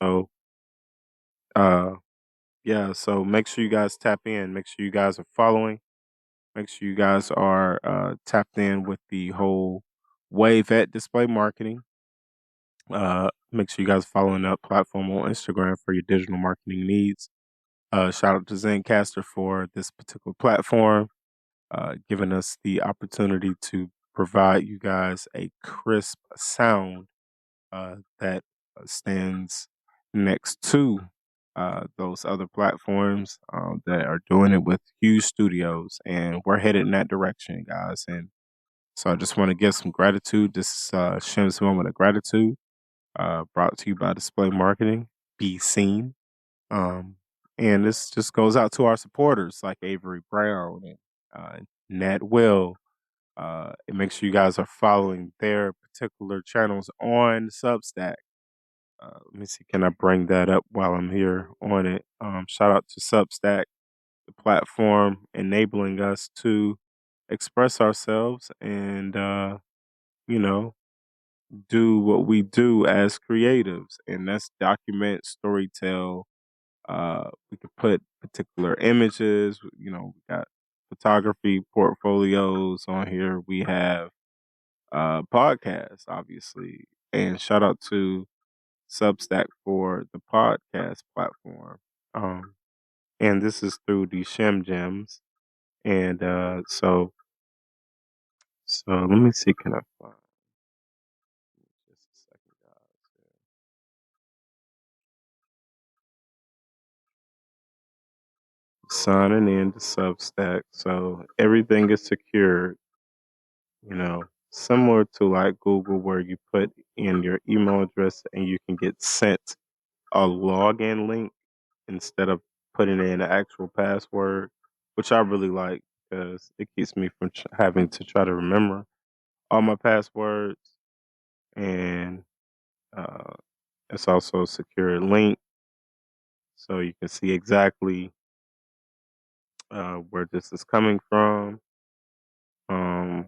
So, uh, yeah. So make sure you guys tap in. Make sure you guys are following. Make sure you guys are tapped in with the whole wave at display marketing. Make sure you guys are following that platform on Instagram for your digital marketing needs. Shout out to Zencaster for this particular platform, giving us the opportunity to provide you guys a crisp sound that stands next to those other platforms that are doing it with huge studios. And we're headed in that direction, guys. And so I just want to give some gratitude. This is SHEM-E's Moment of Gratitude, brought to you by Display Marketing. Be seen. Um, and this just goes out to our supporters like Avery Brown and Nat Will. And make sure you guys are following their particular channels on Substack. Let me see, can I bring that up while I'm here on it? Shout out to Substack, the platform enabling us to express ourselves and, you know, do what we do as creatives, and that's document, storytell. We could put particular images. You know, we got photography portfolios on here. We have podcasts, obviously, and shout out to Substack for the podcast platform. Um, and this is through the Shem Gems. And so let me see, can I find just a second, guys? Signing in to Substack, so everything is secured. You know, similar to like Google, where you put in your email address and you can get sent a login link instead of putting in an actual password, which I really like because it keeps me from having to try to remember all my passwords. And uh, it's also a secure link, so you can see exactly where this is coming from. Um,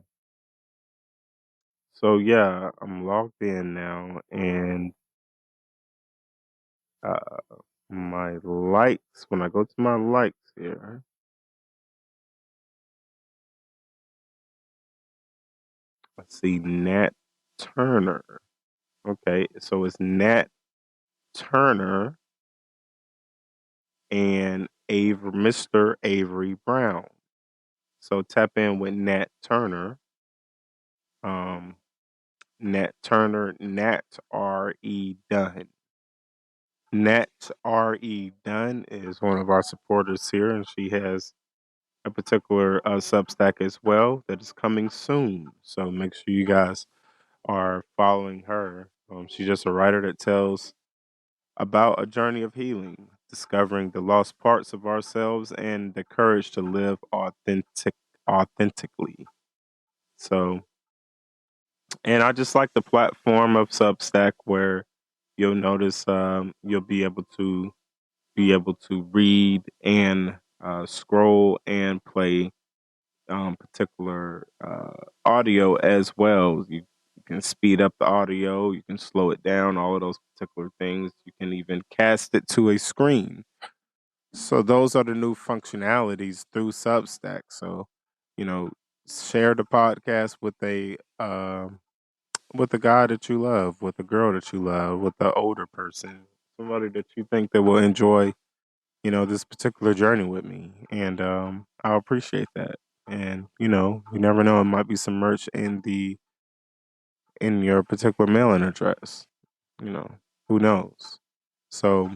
so yeah, I'm logged in now, and uh, my likes. When I go to my likes here, I see Nat Turner. Okay, so it's Nat Turner and Mr. Avery Brown. So tap in with Nat Turner. Um, Nat Turner, Nat R.E. Dunn. Nat R.E. Dunn is one of our supporters here, and she has a particular Substack as well that is coming soon. So make sure you guys are following her. She's just a writer that tells about a journey of healing, discovering the lost parts of ourselves and the courage to live authentically. So, and I just like the platform of Substack where you'll notice you'll be able to read and scroll and play particular audio as well. You can speed up the audio, you can slow it down, all of those particular things. You can even cast it to a screen. So those are the new functionalities through Substack. So, you know, share the podcast with a guy that you love, with a girl that you love, with the older person, somebody that you think that will enjoy, this particular journey with me. And I appreciate that. And, you never know, it might be some merch in your particular mailing address. You know, who knows? So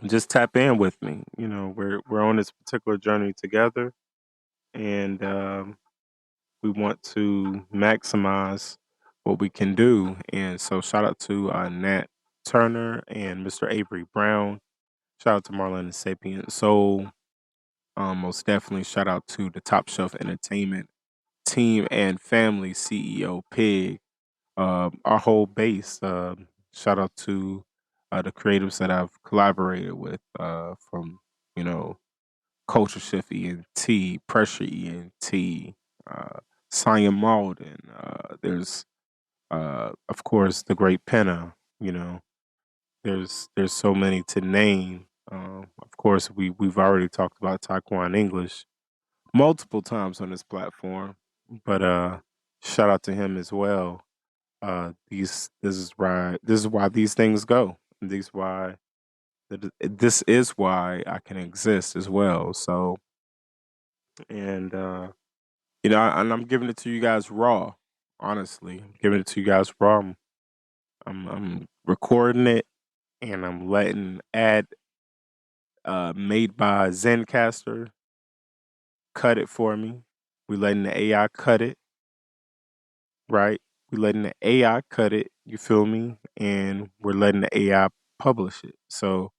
just tap in with me. We're on this particular journey together, and we want to maximize what we can do. And so, shout out to Nat Turner and Mr. Avery Brown. Shout out to Marlon and Sapient Soul. Most definitely, shout out to the Top Shelf Entertainment team and family, CEO Pig, our whole base. Shout out to the creatives that I've collaborated with, from you know Culture Shift ENT, Pressure ENT, Cyan Malden. There's of course the Great Penna. There's so many to name. Of course, we've already talked about Taekwon English multiple times on this platform, but shout out to him as well. This is why these things go. This is why I can exist as well. So, and and I'm giving it to you guys raw. Honestly, I'm giving it to you guys raw. I'm recording it and I'm letting ad made by Zencaster cut it for me. We letting the AI cut it, right? We letting the AI cut it. You feel me? And we're letting the AI publish it. So,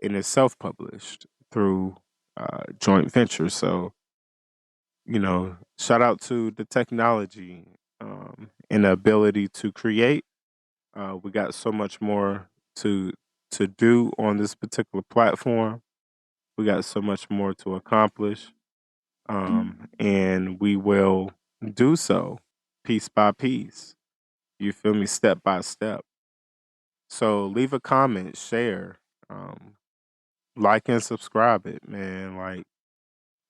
and it's self-published through joint venture. So, shout out to the technology and the ability to create. We got so much more to do on this particular platform. We got so much more to accomplish, and we will do so piece by piece. You feel me? Step by step. So leave a comment, share, um, like and subscribe it, man. Like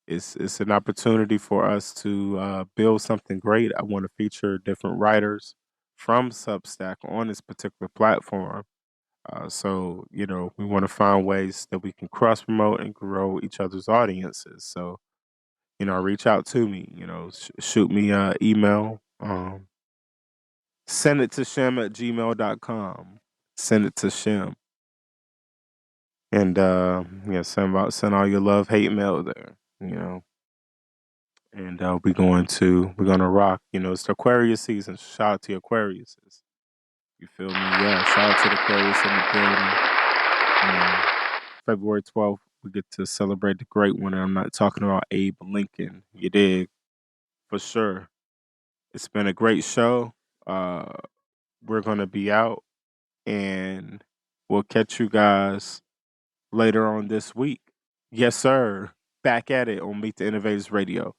it's an opportunity for us to build something great. I want to feature different writers from Substack on this particular platform. So, we want to find ways that we can cross promote and grow each other's audiences. So, reach out to me, shoot me an email, send it to shem@gmail.com, send it to Shem. And, yeah, send all your love, hate mail there, and we're gonna rock. It's the Aquarius season. Shout out to Aquariuses. You feel me? Yeah, shout out to the Aquarius in the building. February 12th, we get to celebrate the great one. And I'm not talking about Abe Lincoln. You dig? For sure. It's been a great show. Uh, we're going to be out and we'll catch you guys later on this week. Yes, sir. Back at it on Meet the Innovators Radio.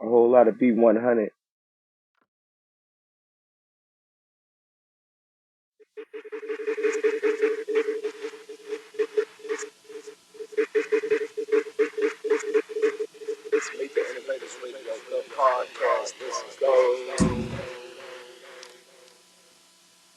A whole lot of B100. It's Meet the Innovators Radio, the podcast. This is gold.